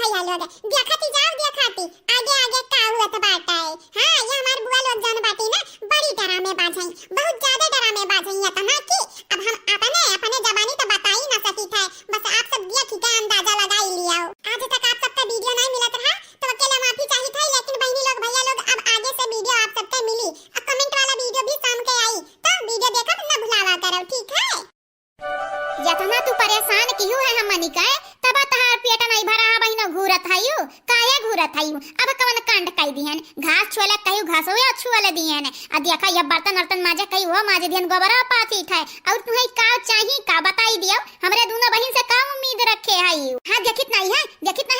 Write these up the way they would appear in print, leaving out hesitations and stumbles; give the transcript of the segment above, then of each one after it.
भैया लोग देखती जाओ देखती आगे आगे का हुआ बाटा है। हां ये हमार बुआ लोग जान बाटी ना बड़ी डरामे बाजई, बहुत ज्यादा डरामे बाजई है तना कि अब हम अपने जबानी तो बता ही ना सकी थे। बस आप सब देख के अंदाजा लगा ही लिया हो। आज तक आप सबका वीडियो नहीं मिलत रहा तो अकेले माफी चाहिए था, लेकिन बहनी लोग भैया लोग अब आगे से वीडियो आप सबके मिली। अब कमेंट वाला वीडियो भी शाम के आई तो वीडियो देखत ना भुलावा करो, ठीक है। जतना तू परेशान क्यों है हमनी का तब तहार पेट नहीं भरा बहिनो घूरत हयू काहे घूरत हयू। अब कवन कांड कई दिहन घास छोले कहियो घासवे छुअले दिहन आ देखा ये बर्तन वर्तन माजे कई वो माजे दिहन गोबरा पाती थे। और तुहे का चाहिए का बताई दियो, हमरे दोनों बहिन से का उम्मीद रखे हयू। हां देखित नहीं है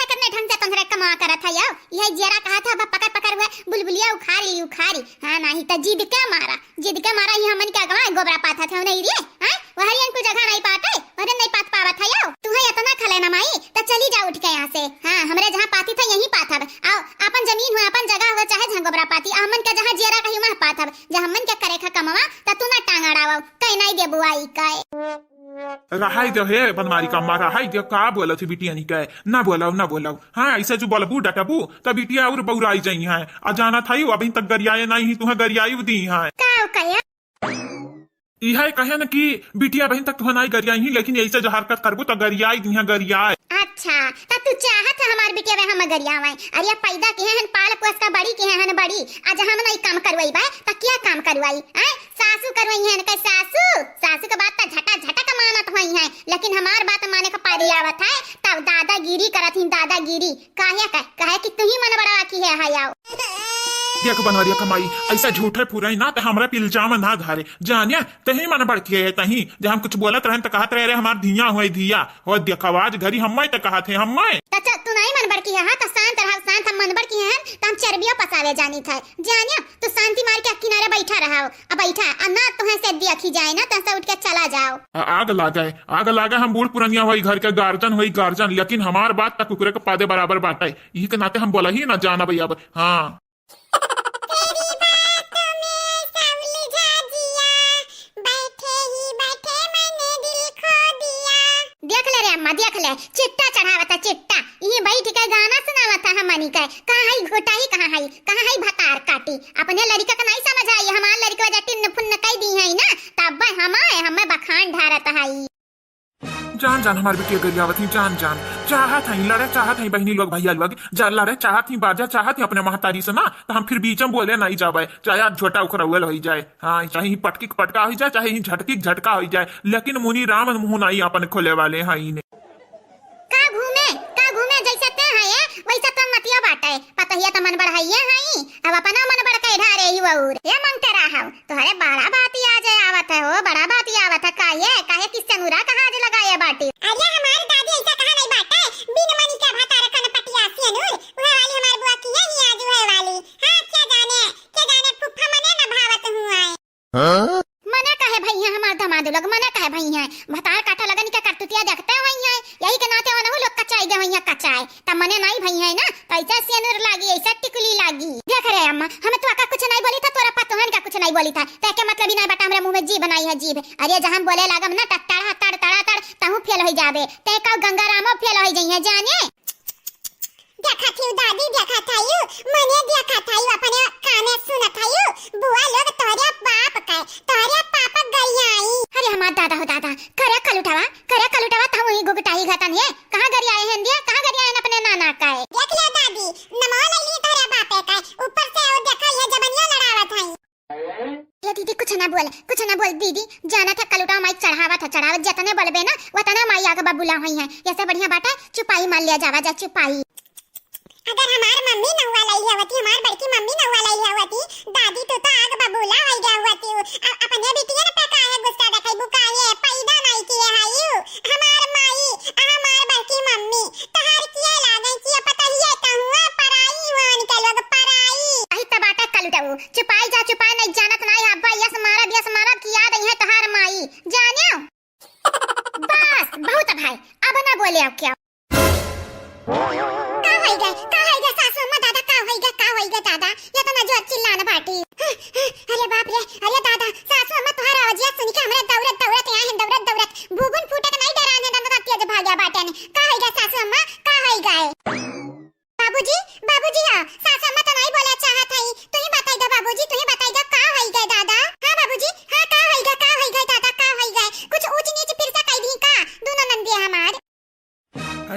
करने ढंग से तंगरे कमा करत हयू। यह जरा कहा था पकड़ पकड़ हुए बुलबुलिया उखारी हां नहीं त जिद के मारा ही हमन के गवा गोबरा पाथा थे नहीं रे। हां वहरियन को जगह नहीं पाते वहरे नहीं पात पावत है यो। तुहे इतना खले ना माई त चली जा उठ के यहां से। हां हमरे जहां पाती था यहीं पाथब आओ अपन जमीन हो अपन जगह हो चाहे जहां गोबरा पाती हमन के जहां जेरा कहीं वहां पाथब जहां हमन के करे खा कमावा त तू ना टांग अड़ावो कहीं नहीं दे बुआई काय रहाई दे हे बनमारी का मारा हाई दे का बोला थी बिटिया नहीं कहे ना बोलाओ। हाँ ऐसे जो बोलबू डटबू त बिटिया और बौराई जाई है आ जाना था अभी तक गरियाए नहीं तुहे गरियाई दी है का कया इहे कहे न कि बिटिया बहन तक तुहे नहीं गरियाई ही, लेकिन ऐसे जो हरकत करबू तो गरियाई दी है गरियाए। अच्छा त तू चाहत है हमार बिटिया वे हम गरियावे अरे पैदा के हन पाल पोस का बड़ी के हन बड़ी आज हम नहीं काम करवाई बा त क्या काम करवाई हैं सासू करवाई हन के सासू के बात त झटा का मानत होई है, लेकिन हमार बात माने का पारी आवत है तब दादागिरी करत ही दादागिरी काहे कि तू ही मन बड़ा की है हायाओ। देख बनवरिया कमाई ऐसा झूठे फुराई ना तो हमरा पे इल्जाम ना धारे जानिया तही मन बढ़ती है तही जब हम कुछ बोलत रहन त कहत रहे हमार धिया होई धिया हो देख आवाज घरी हम्मै त कहत है हम्मै त तू नहीं मन बढ़की है। हां त शांत रह शांत हम मन बढ़की है त हम चरबियो पसावे जानी था जानिया तू शांति मार के किनारे बैठा रहो अब बैठा अन्ना तुहे से देखी जाए ना त उठ के चला जाओ। आग लागे हम बूढ़ पुरनिया होई घर के गार्जन लेकिन हमार बात तक कुकरे के पादे बराबर बाटे यही के नाते हम बोला ही ना जाना भैया। हाँ देख ले चिट्टा चढ़ावता चिट्टा ये बैठ के गाना सुनावता हमनी के कहां घोटाई कहां है भतार काटी अपने लड़का का नहीं समझ आई हमार लड़का वजह टिन्न फुन्न कई दी है ना तब हमें बखान ढारत है। जान हमारी बिटिया गरियावत ही जान चाहत है लड़े चाहत है बहनी लोग भैया लोग लड़े चाहत ही बाजा चाहत ही अपने महतारी से ना तो हम फिर बीचम बोले नहीं जावे चाहे झोटा उखरौल हो जाए। हाँ चाहे ही पटकी पटका हो जाए चाहे ही झटकी झटका हो जाए, लेकिन मुनि राम मुंह नहीं अपन खोले वाले हैं ही का घूमे जैसे ते है वैसा तो मतिया बाटे पतहिया तो मन बढ़ाइए है अब अपना मन बढ़ के ढारे ही और ये मांगते रहा तोहरे बड़ा बात ही आ जाए आवत है हो बड़ा बात ही आवत है काहे किससे नूरा कहा जे लगाए बाटी। अरे हमारी दादी ऐसा कहा नहीं बाटे बिन मनी का भाता रखन पटिया से नूर वह वाली हमारी बुआ की यही आज है वाली। हां क्या जाने फुफा मने ना भावत हुआ है। हां मने कहे भैया हमार दमाद लोग मने कहे भैया भतार काटा लगन के करतुतिया देखते होई है यही के नाते वनहु लोग कचाई दे होई कचाई त मने नहीं भैया ना कैसा सेनुर लागी ऐसा टिकुली लागी। देख रे अम्मा हमें तो का कुछ नहीं बोली था तोरा पतोहन का कुछ नहीं बोली था ते के मतलब ही नहीं बता हमरे मुंह में जीभ बनाई है जीभ। अरे जहां बोले लागम ना टटड़ा तड़ तहु फेल हो जाबे ते का गंगारामो फेल हो जइए जाने। देखा थी दादी देखा थायू मने देखा थायू अपने काने सुना थायू बुआ लोग तोरे पापा गरियाई। अरे हमार दादा हो दादा करे कल उठावा ता वही गुगटाई घतन है कहां गरियाए हैं दिया कहां गरियाए हैं अपने नाना का है। देख ले दादी नमो लली तोरे बापे का ऊपर से वो देखा ये जबनिया लड़ावत है। ये दीदी कुछ ना बोल दीदी जाना था कल उठावा माई चढ़ावत जतने बोलबे ना वतना माई आगे बबुला होई है ऐसे बढ़िया बाटा चुपाई मान लिया जावा जा चुपाई। अगर हमार मम्मी न हुआ लाई होती हमार बड़की मम्मी न हुआ लाई होती दादी तो आग बबूला हो गया होती अपने बेटिया ने पे काहे गुस्सा दिखाई बुकाए पैदा नहीं किए हायू हमार माई हमार बड़की मम्मी तहार किए लागन किए पता ही है कहूं पराई होन के लोग पराई आई तबाटा कल उठाओ चुपाई जा चुपाई नहीं जानत नहीं अब्बा यस मारा किया दई है तहार माई जानियो बस बहुत भाई अब ना बोले अब क्या का सासू अम्मा दादा का होइगा दादा ये तो ना जो चिल्लाना बाटी। अरे बाप रे अरे दादा सासू अम्मा तुम्हारा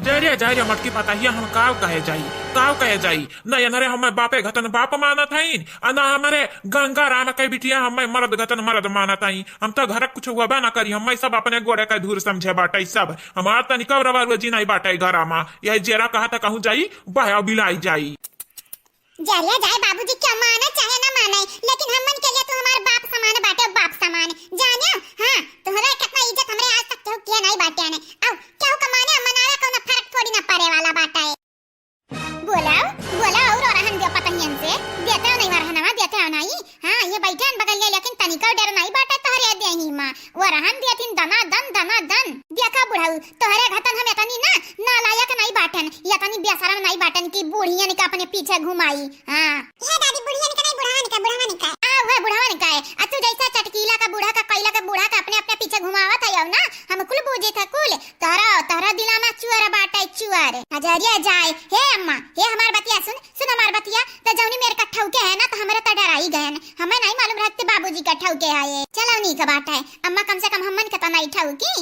जाए रे मटकी पता ही हम काव कहे जाई न अनरे हम बापे घतन बाप मानत हईन न हमारे गंगा राम के बिटिया हम मर्द घतन मर्द मानत हई। हम तो घर कुछ हुआ ना करी हम सब अपने गोड़े का धूर समझे बाटे सब हमार तनिका रवा जी नहीं बाटे घर में यही जेरा कहा था कहूँ जाई बह बिलाई जाई जरिया जाए बाबूजी क्या माने चाहे ना माने लेकिन हमन के लिए तो हमार बाप समान बाटे बाप समान जाने। हां तोहरा कितना इज्जत हमरे आज तक केहू किया नहीं बाटे ने अब केहू कमाने मनावे कोनो फर्क थोड़ी ना पड़े वाला बाटा है। बोलाओ और रहन दे पतंगियन से देते नहीं वरहनवा देते नहीं। हां ये बैठन बगल ले लेकिन तनिका डर नहीं बाटे तोहरे देही मां वो रहन देथिन दना दन देखा बुढ़ाऊ तोहरे घतन हम एतनी ना लायक नहीं बाटन यतनी बेशरम नहीं बाटन की बुढ़ियन के अपने पीछे घुमाई। हां ये दादी बुढ़ियन के नहीं बुढ़ावन का आ वो बुढ़ावन का है तू जैसा चटकीला का बूढ़ा का कैला का बूढ़ा का अपने पीछे घुमावत है ना हम कुल बूझे था कुल तोहरा दिला में चुअर बाटे चुअर हजरिया जाए। हे अम्मा हे हमार बतिया सुन हमार बतिया तो जौनी मेरे का ठौके है ना तो हमारे तो डरा ही गए हमें नहीं मालूम रहते बाबूजी का ठौके आए चलो नहीं का बात है अम्मा कम से कम हमन के तो नहीं ठौकी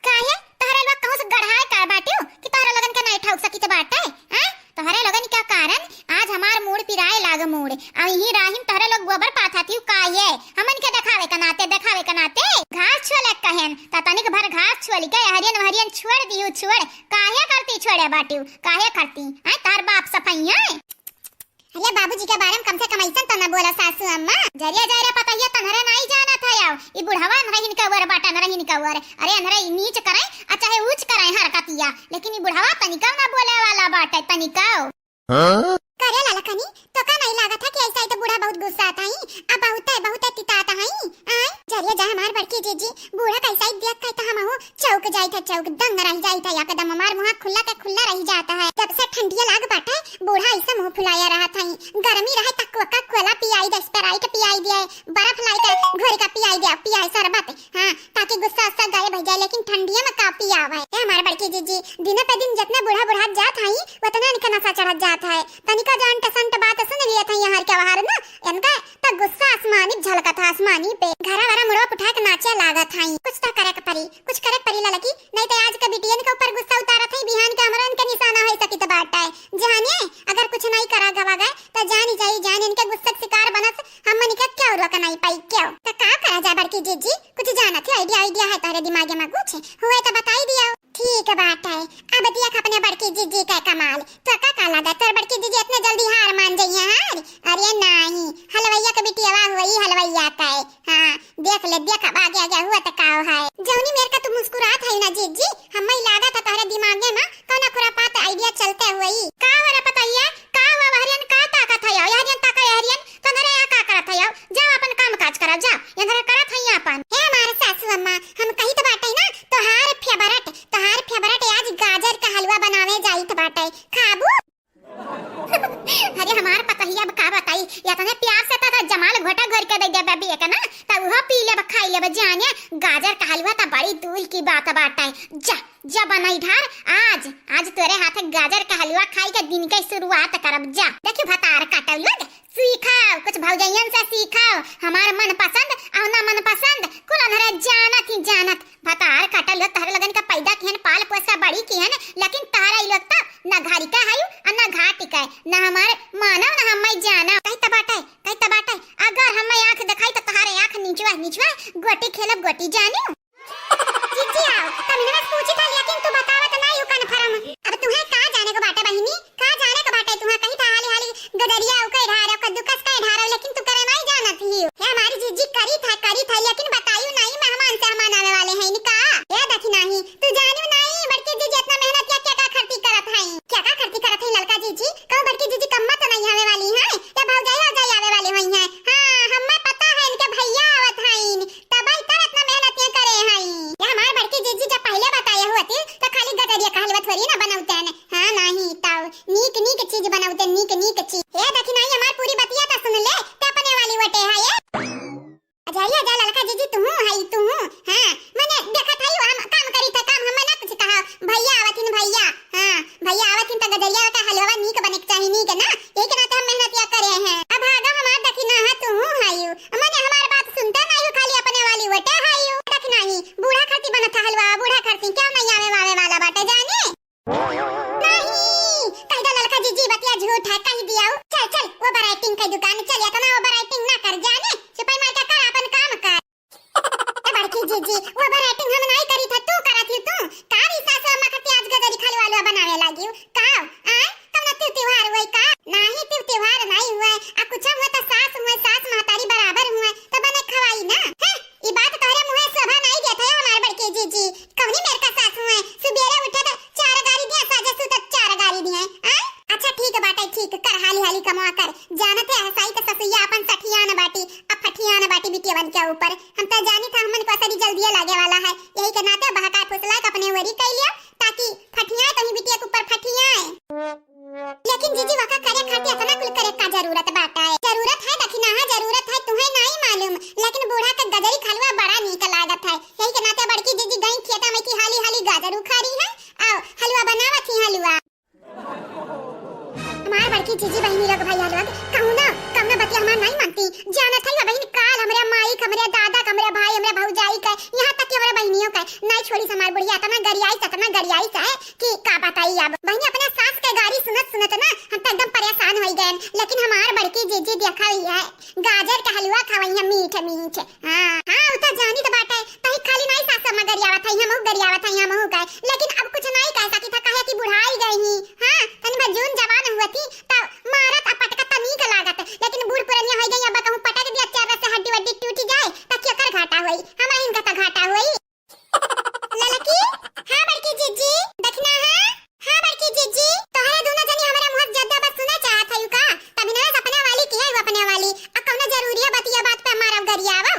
काहे तोहरे लोग कहूं से गढ़ाए का बाटियो कि तोहरे लोगन के नहीं ठौक सकी तो बात है। हैं तोहरे लोगन का कारण आज हमार मूड पिराए लाग मूड आ ही राहिम तोहरे लोग गोबर पाथा थी काहे हमन के देखावे का नाते घास छोले कहन तनिक भर घास छोली के हरियन छोड़ दियो छोड़ काहे करती छोड़े बाटियो काहे करती हैं तार बाप सफैया अरे बाबूजी के बारे में कम से कम ऐसा तो ना बोला सासू अम्मा जरिया पता ये तनहरा नहीं जाना था यार ई बुढ़ावा नरहिन का वर बाटा नरहिन का वर अरे नरे नीच करे आ चाहे ऊंच करे हरकतिया लेकिन ई बुढ़ावा तनिका ना बोले वाला बाटा तनिका करे ललकनी तो का नहीं लागत था कि ऐसा ही तो बूढ़ा बहुत गुस्सा आता ही अब बहुत तिताता है आय जरिया जा हमार बड़की जीजी बूढ़ा कैसा ही देख के तो हम हो चौक जाई था चौक दंग रह जाई था या कदम हमार मुंह खुला रह जाता है जब से ठंडिया लाग बाटे बूढ़ा ऐसा मुंह फुलाया रहा था गर्मी रहे तक कोका कोला पियाई दे स्प्राइट पियाई दिए बर्फ लाई के घोर का पियाई शरबत हां ताकि गुस्सा सा गायब हो जाए लेकिन ठंडिया में का पियावे ए हमार बड़की जीजी दिन पे दिन जितना बूढ़ा जात है उतना इनका नशा चढ़ जाता है तनिका जान टसन बात सुन लिया था यहाँ के बाहर ना इनका तो गुस्सा आसमानी झलका था आसमानी पे घरा मुड़ा उठा के नाचे लागा था कुछ तो करे परी ललकी नहीं तो आज के बिटियन के ऊपर गुस्सा उतारा था बिहान के हमरा इनके निशाना हो सकी तो बात है जानिए अगर कुछ नहीं करा गवा गए तो जान इनके गुस्से का शिकार बनत हम मन के क्या रोक नहीं पाई क्यों तो का करा जा बड़की जीजी कुछ जाना थी आइडिया है तारे दिमाग में कुछ हुए तो बताई दिया ठीक बात है अब देख अपने बड़की जीजी का कमाल तो का लगा तोर बड़की जीजी इतने जल्दी हार मान जाइए हार अरे नहीं हलवैया का बिटिया हुई हलवैया का है हां देख ले देख अब आगे हुआ तो का है जौनी मेरे का तू मुस्कुरात है ना जीजी हमें लगा था तारे दिमाग में कौन खुरापात आइडिया चलते हुए का हो रहा पता है का हुआ हरियन का ताकत है हरियन ताकत हरियन तनरे या का करत है जा अपन काम काज करा जा यंधर करत है अपन हे हमारे सासू अम्मा हम कही तो बाटे ना तोहार फेवरेट आज गाजर का हलवा बनावे जाई तो बाटे खाबू अरे हमार पता ही अब का बताई या तने प्यार से ता जमाल घोटा घर के दे दे बेबी एक ना ता वो पी ले खाई ले जाने गाजर का हलवा ता बड़ी दूर की बात बाटा है जा बनाई ढार आज तेरे हाथ गाजर का हलवा खाई के दिन की शुरुआत करब जा देखी भतार काटल लग सीखाओ कुछ भौजैयन से सीखाओ हमार मन पसंद और ना मन पसंद कुल अनरे जानत भतार काटल लोग तहरे लगन का पैदा किहन पाल पोसा बड़ी किहन लेकिन तारा ई लोग ता ना घारी का हायु और ना घाटी का ना हमारे मानव ना हमें जाना कई तबाटा अगर हमें आंख दिखाई तो तहारे आंख नीचवा गोटी खेलब गोटी जाने जीजी आओ तमने मैं पूछी था लेकिन तू बतावत नहीं हो कन्फर्म अब तुम्हें का जाने को बाटे बहिनी का जाने को बाटे तुम्हें कहीं था हाली गदरिया ओ कई ढारो कद्दूकस कई ढारो लेकिन तू करे नहीं जानत ही है हमारी जीजी करी था लेकिन बताइयो नहीं मेहमान से हमान आने वाले हैं इनका ये देखी नहीं तू जानियो नहीं बड़की जीजी इतना मेहनत क्या खर्ची करत है लड़का जीजी कहो बड़की जीजी कम्मा तो नहीं आवे वाली है या भौजाई आवे वाली हुई है हां हमें पता है इनके भैया आवत हैं तब इतना मेहनत ये करे हैं ये हमार बड़की जीजी जब पहले बताया होती तो खाली गदरिया का हलवा थोड़ी ना बनाते हैं हां नहीं ताऊ नीक चीज बनाते नीक चीज ये देखी नहीं हमार पूरी बतिया तो सुन ले ते अपने वाली वटे है ये अजाइया जा लड़का जीजी तू हां मैंने देखा था हम काम करी था काम हमें ना कुछ कहा भैया आवतिन तो गदरिया का हलवा नीक बने चाहिए नीक ना एक ना तो हम मेहनत या करे हैं अब आगा हमार देखी ना तू हायू मैंने हमार बात सुनता नहीं खाली अपने वाली वटे हायू देख नहीं बूढ़ा खाती बनता हलवा बूढ़ा खाती क्या नहीं आवे वाला बाटे जाने जीजी वो बराटिंग हम नहीं करी था तू करत ही तू का री सासु अम्मा का प्याज गजरी खाली वाला बनावे लागी का आ कौन त्योहार हुई का नहीं त्योहार नहीं हुआ आ कुछ हुआ तो सास हुआ सास महतारी बराबर हुआ तो बने खवाई ना ये बात तोहरे मुंह शोभा नहीं देत है हमार बड़के जीजी कौनी मेरे का सास हुआ सुबेरे उठे तो चार गाड़ी दिया साजा सु तो चार गाड़ी दिया आ अच्छा ठीक बाटे ठीक कर हाली हाली कमा कर जानत है हसाई का ससुया अपन सठिया न बाटी अब फटिया न बाटी बिटियावन के ऊपर हम तो जानी था हमन को असरी जल्दी लागे वाला है यही के नाते बहका फुसला के अपने वरी कर लिया ताकि फटिया तो ही बिटिया के ऊपर फटिया लेकिन जीजी वका करे खाती इतना कुल करे का जरूरत बाटा है जरूरत है दखिना है जरूरत है तुम्हें नहीं मालूम लेकिन बूढ़ा का गजरी खलवा बड़ा नीक लागत है यही के नाते बड़की जीजी गई खेता में की हाली हाली गाजर उखाड़ी है आओ हलवा बनावत ही हलवा हमार बड़की जीजी बहनी लोग भैया लोग कहूना बतिया हमार नहीं मानती जानत है बहन काल हमरे माई हमरे दादा हमरे भाई हमरे भौजाई का यहां तक कि हमरे बहनियों का नहीं छोड़ी हमार बुढ़िया इतना गरियाई है कि का बताई अब बहनी अपने सास के गाड़ी सुनत ना हम तो एकदम परेशान हो गए लेकिन हमार बड़की जीजी देखा हुई है गाजर का हलवा खवाई है मीठ हां उ तो जानी तो बात है तही खाली नहीं सास में गरियावत है हम का लेकिन अब कुछ नहीं कह सकी था कहे कि बुढ़ाई गई ही हां तनी बजून जवान हुआ थी तो मारत अपटका तनी का लागत लेकिन बूढ़ पुरनिया हो गई अब कहूं पटक दिया चार से हड्डी वड्डी टूट जाए त केकर घाटा होई हमरा इनका त घाटा होई ललकी हां बड़की जीजी देखना है हां बड़की जीजी तोहरे दोनों जनी हमरा मुंह जद्दा बस सुना चाहत है का तभी ना अपने वाली की है अपने वाली अब कौन जरूरी है बतिया बात पे मारब गरियावा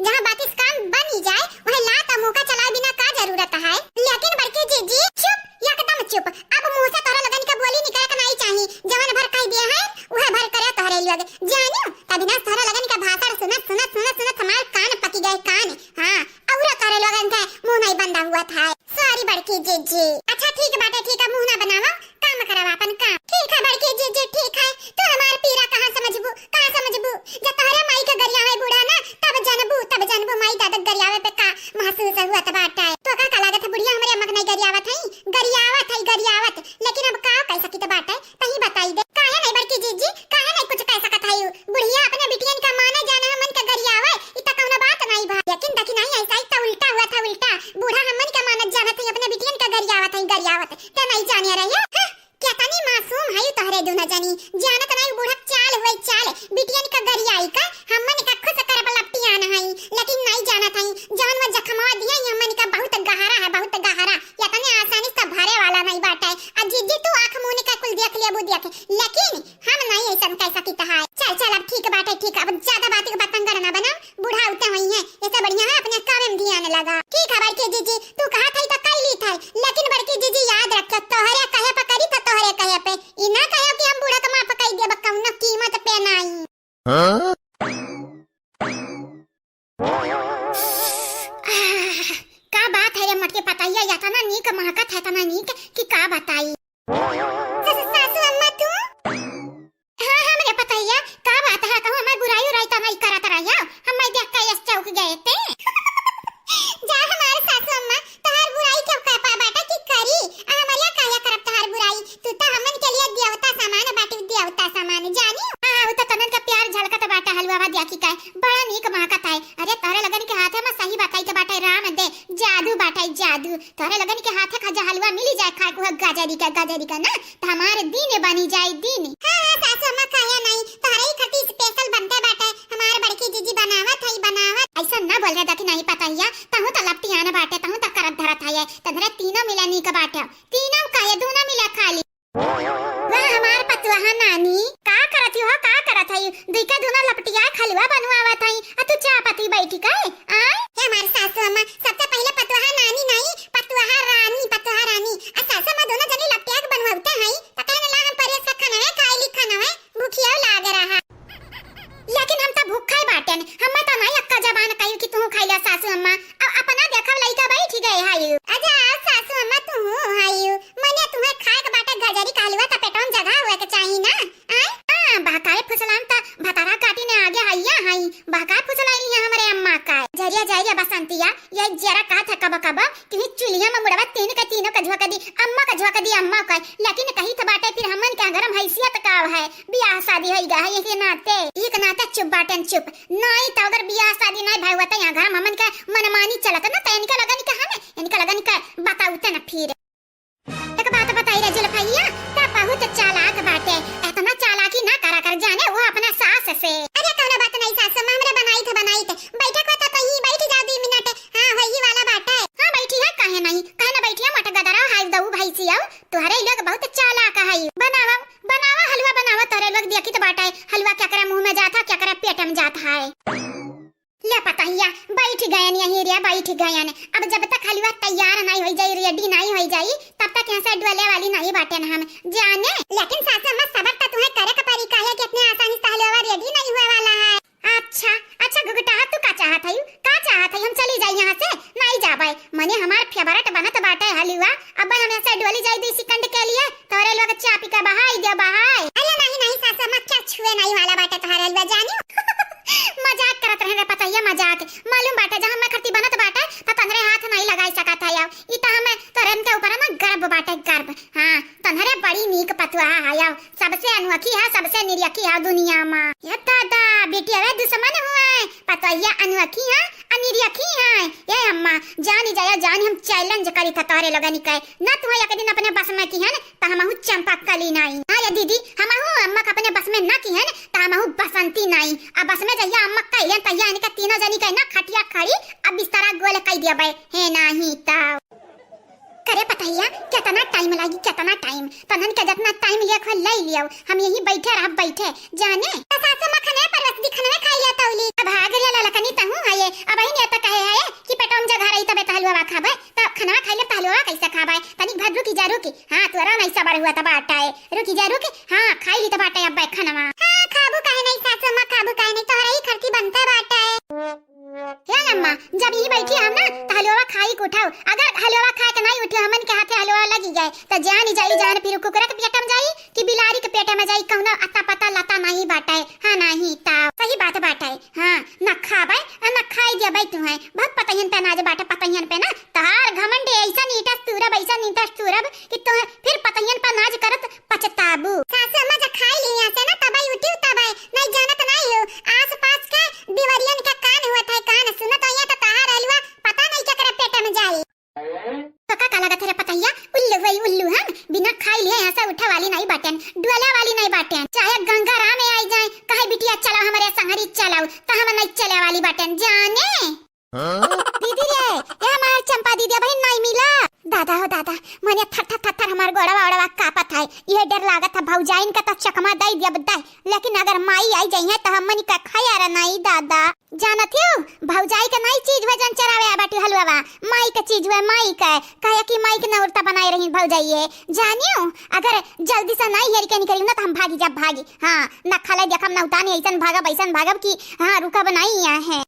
जहां बात इस काम बन ही जाए वह लात मुंह का चलाए बिना का जरूरत है लेकिन बड़की जीजी चुप एकदम चुप अब मुंह से तोहरा लगन का बोली निकले का नहीं चाहिए जवान भर कह दिया है वह भर करे तोहरे लोग जानियो तभी ना तोहरा लगन का भाषण सुनत हमार कान पकी गए कान हां औरा तोहरे लोगन का मुंह नहीं बंदा हुआ था सॉरी बड़की जीजी अच्छा ठीक बात है ठीक है मुंह ना बनावा काम करावा अपन काम ठीक है बड़की जीजी ठीक है तू हमार पीरा कहां समझबू जब तोहरे माई का गरियावे बूढ़ा ना तब जानबू माई दादा गरियावे पे का महसूस हुआ त बाटा है तो का लागत है बुढ़िया हमरे अम्मा नहीं गरियावत लेकिन अब का कह सकी त बाटा है तही बताई दे काहे नहीं बड़की जीजी काहे नहीं कुछ कह सकत है बुढ़िया अपने बिटियन का माने जाना हमन का गरियावे इता कौनो बात नहीं भा लेकिन देखी नहीं ऐसा ही उल्टा हुआ था उल्टा बूढ़ा हमन का मानत जानत है अपने बिटियन का गरियावत त नहीं जाने रही क्या तनी मासूम है तोहरे दोनों जनी जानत नहीं बूढ़ा चाल बिटियन का गरियाई का हमन का खुश कर बलपटिया नहीं लेकिन नहीं जानत है जान में जखमा दिया हमन का बहुत गहरा या तनी आसानी से भरे वाला नहीं बाटा है अब जीजी तू आंख मुंह का कुल देख लेबू देख लेकिन हम नहीं ऐसा कह सकी है चल अब ठीक बात है ठीक अब ज्यादा बात के बतंगड़ ना बना बूढ़ा उठे हुई है ऐसा बढ़िया है अपने काम में ध्यान लगा ठीक है बड़की जीजी तू कहा था तो कर ली था लेकिन बड़की जीजी याद रख तोहरे कहे पे करी तो तोहरे कहे पे ई ना कहे कि हम बूढ़ा का माफ कह दे बकौन कीमत पे नहीं का बात है रे मटके पताइया या तना नीक महकत है तना नीक कि का बताई सासू अम्मा तू हां हमरे पताइया का बात है कहूं मैं बुराई उराई त नहीं करत रहिया हम मैं देख के इस चौक गए थे जा हमारे सासू अम्मा तोहर बुराई क्यों कह पा बेटा की करी हमारिया काया करब तोहर बुराई तू तो हमन के लिए देवता सामान बाटी देवता सामान जानी हां तो तनन का प्यार झलकत बाटा हलवा भा देखी का बड़ा नीक महकत है अरे तोरे लगन के हाथे में सही बताई के बाटे राम दे जादू बाटाई जादू तोरे लगन के हाथे खजा हलवा मिली जाए खा को गाजरी का ना तो हमारे दिन बनी जाए दिन हां सासू अम्मा काया नहीं तोहरे ही खटी स्पेशल बनते बाटे हमार बड़की जीजी बनावत ऐसा ना बोल रहा था कि नहीं पताइया तहु त लपटी आने बाटे तहु त करत धरत है तधरे तीनों मिला नी का बाटे तीनों का ये दोनों मिला खाली वाह हमार पतुहा नानी का करत है दिका दोनों लपटिया खलवा बनवावत है आ तू चाय पत्ती बैठी का आय हमार सासू अम्मा सबसे पहले पतुहा नानी नहीं पतुहा रानी आ सासू अम्मा दोनों जनी लपटिया के बनवाते हैं त कहने ला हम परेस का खाना है खाई खाना है भूखिया लाग रहा लेकिन हम त भूखा ही बाटन हम त नहीं अक्का जबान कहियो कि तू खाइला सासू अम्मा अब अपना देखब लइका बैठ गए हायु आजा सासू अम्मा तू हायु मने तुम्हें खाए के बाटे गजरी कालवा त पेटों जगह हुए के चाहिए ना हां बहकाए फुसलान त भतारा काटी ने आगे हैया हई बहकाए फुसलाई हमरे अम्मा का जरिया बसंतिया ये जरा का था कब कि चुलिया में मुड़वा तीनों का झोंका दी अम्मा का लेकिन कहीं तो बाटे फिर हमन के घर में हैसियत का है बियाह शादी होई गा है एक नाते चुप बाटन चुप नहीं तो अगर बियाह शादी नहीं भाई होता यहाँ घर हमन के मनमानी चलत ना, तो इनका लगा नहीं कहा ना, इनका लगा नहीं बताऊ ना फिर। एक बात बताई रे जुल्फैया, ता बहुत चालाक बाटे, इतना चालाकी ना करा कर जाने वो अपना सास से। अरे कौनो बात नहीं सासू माँ, हमरे बनाई थे बैठा को तो कहीं बैठ जाओ 2 मिनट। हां वही वाला बात है। हां बैठी है, काहे नहीं, काहे ना बैठी है, मट गदरा हाय दऊ भाई सी आओ, तुम्हारे लोग बहुत चालाक है। बनावा बनावा हलवा बनावा, तोरे लोग देखी तो बाटा है, हलवा क्या करे मुंह में जाता, क्या करे पेट में जाता है। ले पताहिया बैठ गए यहीं रे, बैठ गए। अब जब तक हलवा तैयार नहीं हो जाई, रेडी नहीं हो जाई, तब तक यहाँ से डोले वाली नहीं बाटे ना हम जाने। लेकिन सासू माँ सबर तो तुम्हें करे का परी काहे कि इतने आसानी से हलवा रेडी नहीं हुए वाला है। अच्छा अच्छा गुगटा, तू का चाहत है, का चाहत है हम चली जाई यहाँ से? नहीं जाबे, मने हमार फेवरेट बनत बाटे हलवा। अब हम यहाँ से डोली जाई 2 सेकंड के लिए, तोरे लोग चाय पी के बहाई दे बहाई। अरे नहीं नहीं सासू माँ, क्या छुए नहीं वाला बाटे तुम्हारा हलवा जानियो। मजाक करत रहे रे पताइया, मजाक मालूम बाटे, जहां मैं करती बनत बाटे त तंदरे हाथ नहीं लगाई सकत है। ई त हमें तोरन के ऊपर ना गर्व बाटे, गर्व। हां तंदरे बड़ी नीक पतुआ है, सबसे अनोखी है, सबसे निरखी है दुनिया में। ये दादा बेटी रे दुश्मन हुए, पताइया अनोखी है, अनिरखी है। ये अम्मा जानी जाया जान, हम चैलेंज करी था तोरे लोगन के ना, तू एक दिन अपने बस में की है त हमहु चंपा कली नहीं। हां ये दीदी हमहु अम्मा के अपने बस में ना की है त हमहु बसंती नहीं। अब बस में जइया अम्मा कइले तइया इनका तीनों जनी के ना खटिया खड़ी, अब बिस्तरा गोल कई दिया बे है नहीं ता करे पताइया कितना टाइम लागी, कितना टाइम, तनन के जितना टाइम लिया खा ले लियो, हम यही बैठे रह बैठे जाने। सासू माँ खाने पर रस दिखने में खाई लेता उली। अब भाग रे ललकनी तहु है, अब ही ने त कहे है कि पेटम जगह रही तबे हलवा खाबे, त खाना खाइले त हलवा कैसे खाबे? तनिक भर रुकी जा रुकी। हां तोरा नहीं सबर हुआ त बाटा है, रुकी जा रुकी। हां खाई ली त बाटा अब खाना। हां खाबू काहे नहीं सासू माँ, खाबू काहे नहीं, तोहरा ही खर्ची बनता बाटा है। या अम्मा जब यही बैठी हम ना त हलवा खाई को उठाओ, अगर हलवा खा के नहीं उठे हमन के हाथे हलवा लगी जाए त जान जाई, जान फिर कुकरा के पेट में जाई कि बिलाड़ी के पेट में जाई, कहना अता पता लता नहीं बाटा है। हां नहीं ता सही बात बाटा है। हां न खाबे न खाई देबे तू है, बहुत पतयन पे नाज बाटा, पतयन पे ना तहार घमंड ऐसा नीटा सूरब, ऐसा नीटा सूरब कि तो फिर पतयन पे नाज करत पछताबू। सासू माँ जब खाई ली यहाँ से ना तबई उठी तबई नहीं जानत नहीं हो, आस-पास के दिवरियन का कान हुआ था, कान सुनत आया त तहार हलवा पता नहीं क्या करे पेट में जाई। तो का लगा तेरे पतैया उल्लू वही उल्लू हम बिना खाई लिए यहाँ से उठा वाली नहीं बाटेन, डुअला वाली नहीं बाटेन, चाहे गंगा राम में आई जाए कहे बिटिया चलो हमारे संगरी चलाओ तो हम नहीं चले वाली बाटेन जाने। दीदी रे ये हमार चंपा दीदी भाई नहीं मिला। दादा हो दादा मने थर थर थर हमार गोड़वा ओड़वा कापत है, ये डर लागत है भौजाइन का तो चकमा दई दिया बदाई, लेकिन अगर माई आई जाई है तो हमनी का खाया नहीं दादा। जानत हो भौजाई का नई चीज वजन चरावे बाटी हलवा, माई का चीज वे माई का कहे कि माई के नौरता बनाई रही भौजाइए जानियो। अगर जल्दी से नहीं हेर के निकली ना तो हम भागी जब भागी। हां न खाले देखम न उतानी ऐसन भागब ऐसन भागब कि हां रुका बनाई है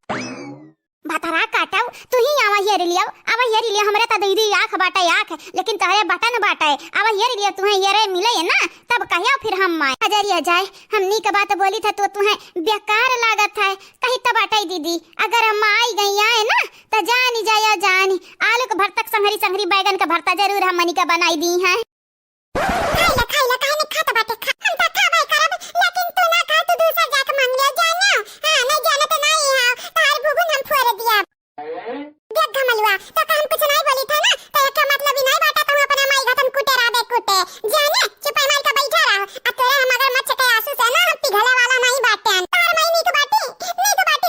भातरा काटाऊ तू ही आवा हेर लियो, आवा हेर लियो हमरे त दीदी आंख बाटा आंख, लेकिन तहरे बटन बाटा है, आवा हेर लियो तुम्हें हेरे मिले है ना तब कहियो फिर हम माय हजरिया जाए। हमनी के बात बोली था तो तुम्हें बेकार लागत है, कही तो बाटा दीदी अगर हम आई गई है ना तो जानी जाया जानी आलू के भरता संहरी संहरी बैगन का भरता जरूर हमनी का बनाई दी है। खाइला खाइला काहे नहीं खाता बाटे, हम त खाबे करब, लेकिन तू ना खा तू दूसरा जाके मांग ले जानियो। हां नहीं जानत नहीं है तार भुगुन हम फोड़ दिया देख घमलवा तो हम कुछ नहीं बोली था ना, तो एक मतलब ही नहीं बाटा, तुम अपने माई घटन कुटे रह दे कुटे जाने चुप मार के बैठा रहो। अब तोरे हम अगर मत चके आंसू से ना हम पिघले वाला नहीं बाटे, तार माई नी तो बाटी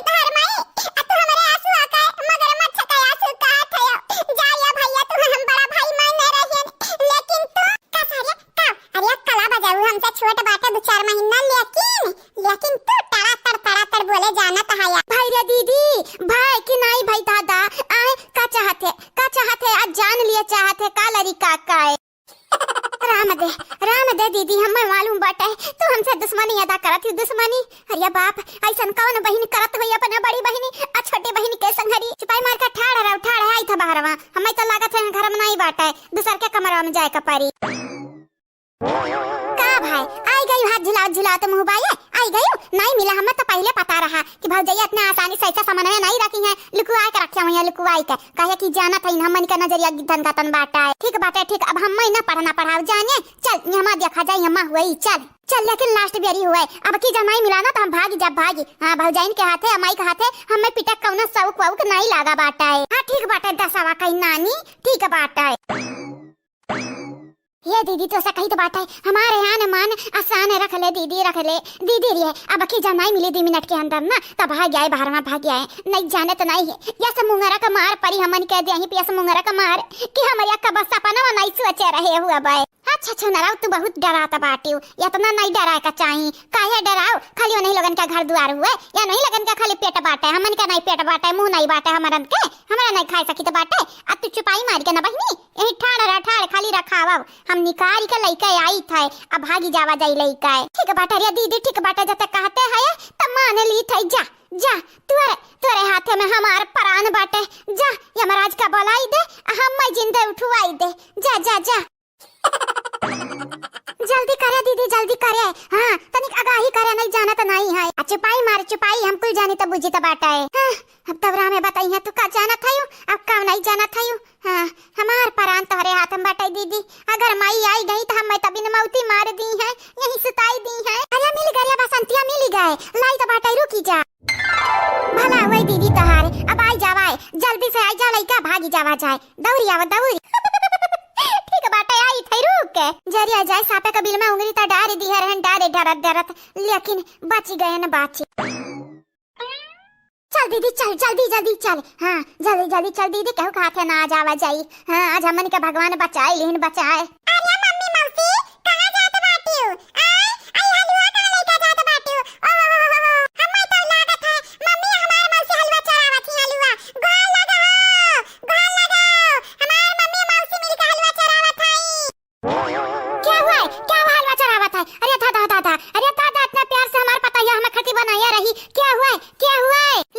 तार माई, अब तू हमारे आंसू आका मगर मत चके आंसू का थयो जाया भैया, तू हम बड़ा भाई मान रहे, लेकिन तू का सारे का अरे कला बजाऊ हमसे छोट बाटे 2-4 महीना, लेकिन तू तड़ा बोले जाना तो है भाई रे दीदी भाई कि नहीं भाई दादा आए का चाहते आज जान लिए चाहते का लरी काका है। राम दे दीदी हमें मालूम बाटे तू हमसे दुश्मनी अदा करत ही दुश्मनी। अरे बाप ऐसन कौन बहन करत हुई अपना बड़ी बहनी आ छोटी बहन के संगरी चिपाई मार के ठाड़ आई था बाहरवा, हमें तो लागत है घर में नहीं बाटे दूसर के कमरा में जाए का परी। का भाई आई गई हाथ झुला तो मुँह बाये आई गई नहीं मिला हमें तो पहले पता रहा कि भौजैया इतना आसानी से ऐसा सामान नहीं रखी है लुकुआ के रखे हुए लुकुआई के कहे कि जाना था हमन का नजरिया धन का तन बाटा है ठीक बाटे ठीक अब हम ना पढ़ना पढ़ाओ जाने चल यहाँ देखा जाए यहाँ हुई चल चल लेकिन लास्ट बेरी हुआ अब की जब नहीं मिला ना तो हम भागी हाँ भौजाइन के हाथे अमाई के हाथे हमें पिटक कौना सौक वौक नहीं लागा बाटा है हाँ ठीक बाटा दसवा कहीं नानी ठीक बाटा है ये दीदी तो ऐसा कही तो बात है हमारे यहाँ न मान आसान रख ले दीदी रे अब की जब नहीं मिली 2 मिनट के अंदर ना तब भाग गए बाहर में भाग गए नहीं जाने तो नहीं है जैसे मुंगरा का मार परी हमन कह दे पिया मुंगरा का मार कि हमारे का बस सपना नहीं सोचे रहे हुआ बाय अच्छा नाराव तू बहुत डराता बाटी इतना नहीं डराए का चाहिए काहे डराओ खाली नहीं लगन का घर द्वार हुए या नहीं लगन का खाली पेट बाटे हमन का नहीं पेट बाटे मुंह नहीं बाटे हमारन के हमरा नहीं खाए सकी तो बाटे अब तू चुपाई मार के ना बहनी यही ठाड़ खाली रखावा हम निकाल के लइका आई था अब भागी जावा जाई लइका ठीक बाटे रे दीदी ठीक बाटे जब तक कहते है तब मान ली थे जा तुरे हाथे में हमार प्राण बाटे जा यमराज का बोलाई दे हम जिंदा उठवाई दे जा जल्दी करे दीदी जल्दी करे हाँ तनिक आगाही करे नहीं जाना तो नहीं है चुपाई हम कुल जानी तो बुझी तो बाटा है हाँ, अब तबरा में बताई है तू का जाना था अब काम नहीं जाना था हाँ हमार परान तोहरे हाथ में बाटे दीदी अगर माई आई गई तो हम तभी न मौती मार दी है यही सुताई दी है अरे मिल गया बसंतिया मिल गए लाई तो बाटा रुकी जा भला वही दीदी तोहारे अब आई जावा जल्दी से आई जा लइका भागी जावा जाए दौड़ी ठीक बाटे आई थई रुक जरिया जाए सापे कबील में उंगली ता डारे दी हरन डारे डरत लेकिन बच गए न बाची चल दीदी चल जल्दी चल हाँ जल्दी चल दीदी कहू खाते ना आ जावा जाई हाँ आज हमन के भगवान बचाए लेकिन बचाए अरे मम्मी मौसी कहां जात बाटी हो आई हलवा कहां लेके जात बाटी हो हमें तो लागत है मम्मी हमार मौसी हलवा चढ़ावत है हलवा गोल लगाओ हमार मम्मी मौसी मिलके हलवा चढ़ावत है क्या हुआ हलवा चढ़ावत है अरे दादा इतना प्यार से हमार पता है हमें खती बनाया रही क्या हुआ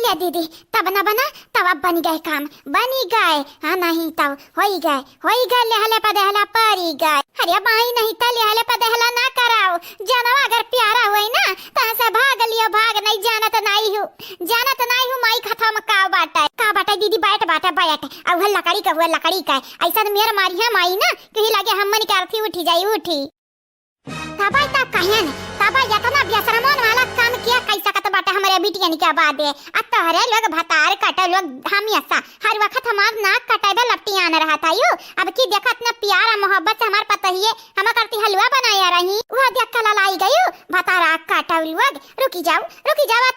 ले दीदी तब न बना तब अब बन गए काम बनी गए हाँ नहीं तब हो ही गए लेहले पदेहला परी गए अरे बाई नहीं तो लेहले पदेहला ना कराओ जानवा अगर प्यारा हुई ना तो से भाग लियो भाग नहीं जाना तो नहीं हूँ माई खत्म का बाटा दीदी बैठ अब वह लकड़ी का ऐसा मेर मारी है माई ना कहीं लगे हमन के अर्थी उठी जाई तबाई तब कहन तबाई इतना बेशरमन वाला काम किया कैसा कत बाटा हमारे बिटियन के बाद अब तोहरे लोग भतार कटे लोग हमेशा हर वक्त हमार नाक कटेबे लपटी आने रहा था यू अब की देखा इतना प्यार मोहब्बत से हमार पता ही हम करती हलवा बनाया रही वह देख के ललाई गई भतार आग काटा लोग रुकी जाओ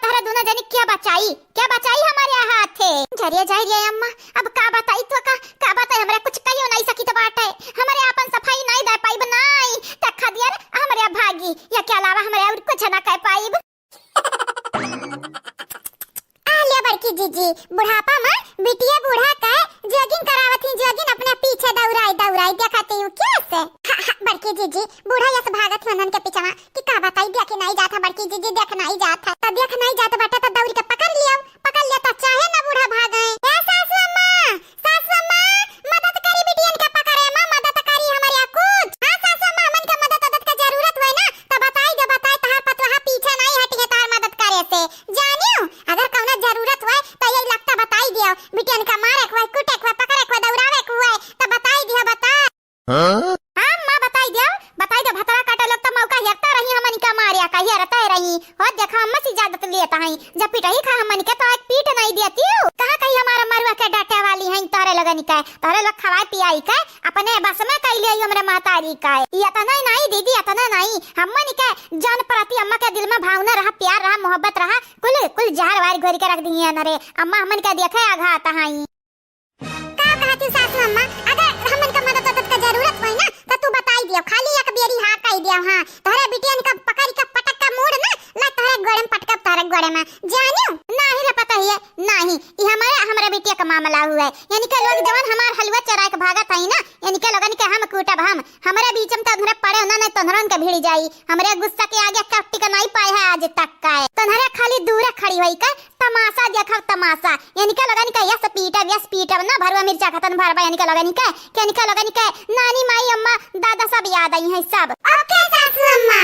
तोहरा दोनों जनी क्या बचाई हमारे हाथे जरिए अम्मा अब का बताई तो का बताई हमरा कुछ कहियो नहीं सकी तो बाटे हमारे अपन सफाई नहीं दे पाई बनाई तक दिया हमारे भागी या के अलावा हमारे और कुछ ना कह पाई आलिया बड़की जीजी बुढ़ापा में बिटिया बूढ़ा का जॉगिंग करावत ही जॉगिंग अपने पीछे दौड़ाई देखते हो क्या से बड़की जीजी बूढ़ा यस भागत हनन के पीछे कि का बताई देख नहीं जाता बड़की जीजी देख नहीं जाता तो देख नहीं जाता बेटा तो दौड़ के पकड़ लिया तो चाहे ना बूढ़ा भागे ए सासू अम्मा मदद करी बिटियन के पकड़े मां मदद करी हमारे कुछ हां सासू अम्मा मन के मदद का जरूरत होय ना तो बताई तहार पतवा पीछे नहीं हटिए तार मदद करे से जानियो अगर कौनो जरूरत होय तो यही लगता बताई दियो बिटियन का मारे को कुटे को पकड़े को दौड़ावे को होय तो बताई दियो बता हां मां बताई दो भतरा काटे लोग तो मौका हेरता रही हमन का मारिया कहिया रहता रही हो देखा हम से इजाजत लेता है जब पिटाई खा हमन के तो एक पीट नहीं देती हो कहां कहीं हमारा मरुआ के डांटे वाली है तोरे लगन का तोरे लोग खवाई पियाई का अपने बस में कई ले हमरे मातारी का ये तो नहीं दीदी इतना नहीं हमन के जान प्रति अम्मा के दिल में भावना रहा प्यार रहा मोहब्बत रहा कुल जहर वार घोरी के रख दिए न रे अम्मा हमन का देखे आघात है का कहती सासू अम्मा अगर हमन का मदद का जरूरत होय ना तो तू बताई दियो खाली एक बेरी हां कह दियो हां तोरे बिटियन का पकड़ के पटक का मूड ना ला तोरे गोड़े में पटका तोरे गोड़े में जानियो नहीं रे पता ही है नहीं ये हमारा बिटिया का मामला हुआ है यानी के लोग जवान हमार हलवा चरा के भागत है ना यानी के लोगन के हम कूटब हम हमारे बीच में तो धरे पड़े ना नहीं तोहरन के भीड़ जाई हमरे गुस्सा के आगे कट्टी का नहीं पाए है आज तक का तोहरे खाली दूर खड़ी होई का तमाशा देखब तमाशा यानी के लोगन के यस पीटब ना भरवा मिर्चा खतन भरवा यानी के लोगन के नानी माई अम्मा दादा सब याद आई है सब ओके सासू अम्मा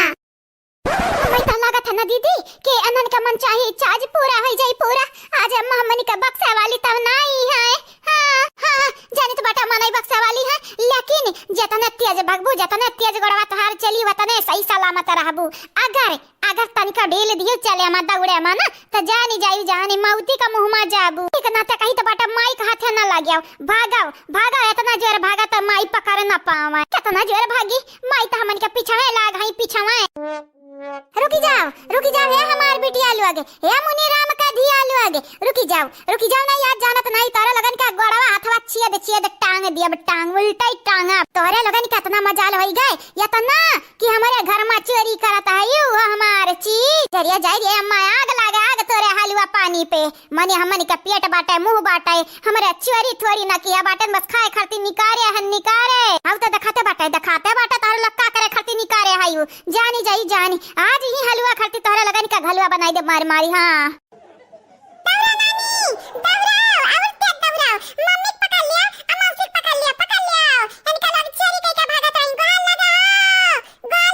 मैं तो लागत है ना दीदी कि अनन का मन चाहिए इच्छा आज पूरा हो जाए पूरा आज अम्मा हमनी का बक्सा वाली तब नहीं है हाँ जानी तो बेटा मनाई बक्सा वाली है लेकिन जतने तेज भगबू जतने तेज गोड़वा तहार चली वतने सही सलामत रहबू अगर तनिका ढील दियो चले हम दौड़े हम ना तो जानी मौती का मुंह में जाबू ठीक ना तो कहीं तो बेटा माई का हाथ ना लग भागाओ इतना जोर भागा तो माई पकड़ ना पावा कितना जोर भागी माई तो हमन के पीछे लाग हई पीछे रुकी जाओ ये हमार बिटिया लोग ये मुनि राम का धिया लोग रुकी जाओ ना याद जानत नहीं तोरे लगन का गोड़वा हाथवा छेद टांग दिया टांग उल्टा ही टांगा तोरे लगन का इतना मजाल होई गए या तो ना कि हमारे घर में चोरी करत आयु हमार चीज जरिया जाई अम्मा आग तोरे हलवा पानी पे मने हमनी का पेट बाटे मुंह बाटे हमारे चोरी थोड़ी ना किया बाटे बस खाए खरती निकारे हम तो दिखाते बाटे तार लक्का करे खरती निकारे हायु जानी आज ही हलवा खरती तोहरा लगन का हलवा बनाई दे मारी हां दौड़ा नानी दौड़ाओ और तेज दौड़ाओ मम्मी पकड़ लिया अम्मा उसे पकड़ लिया इनका लोग चोरी करके भागत रही गोल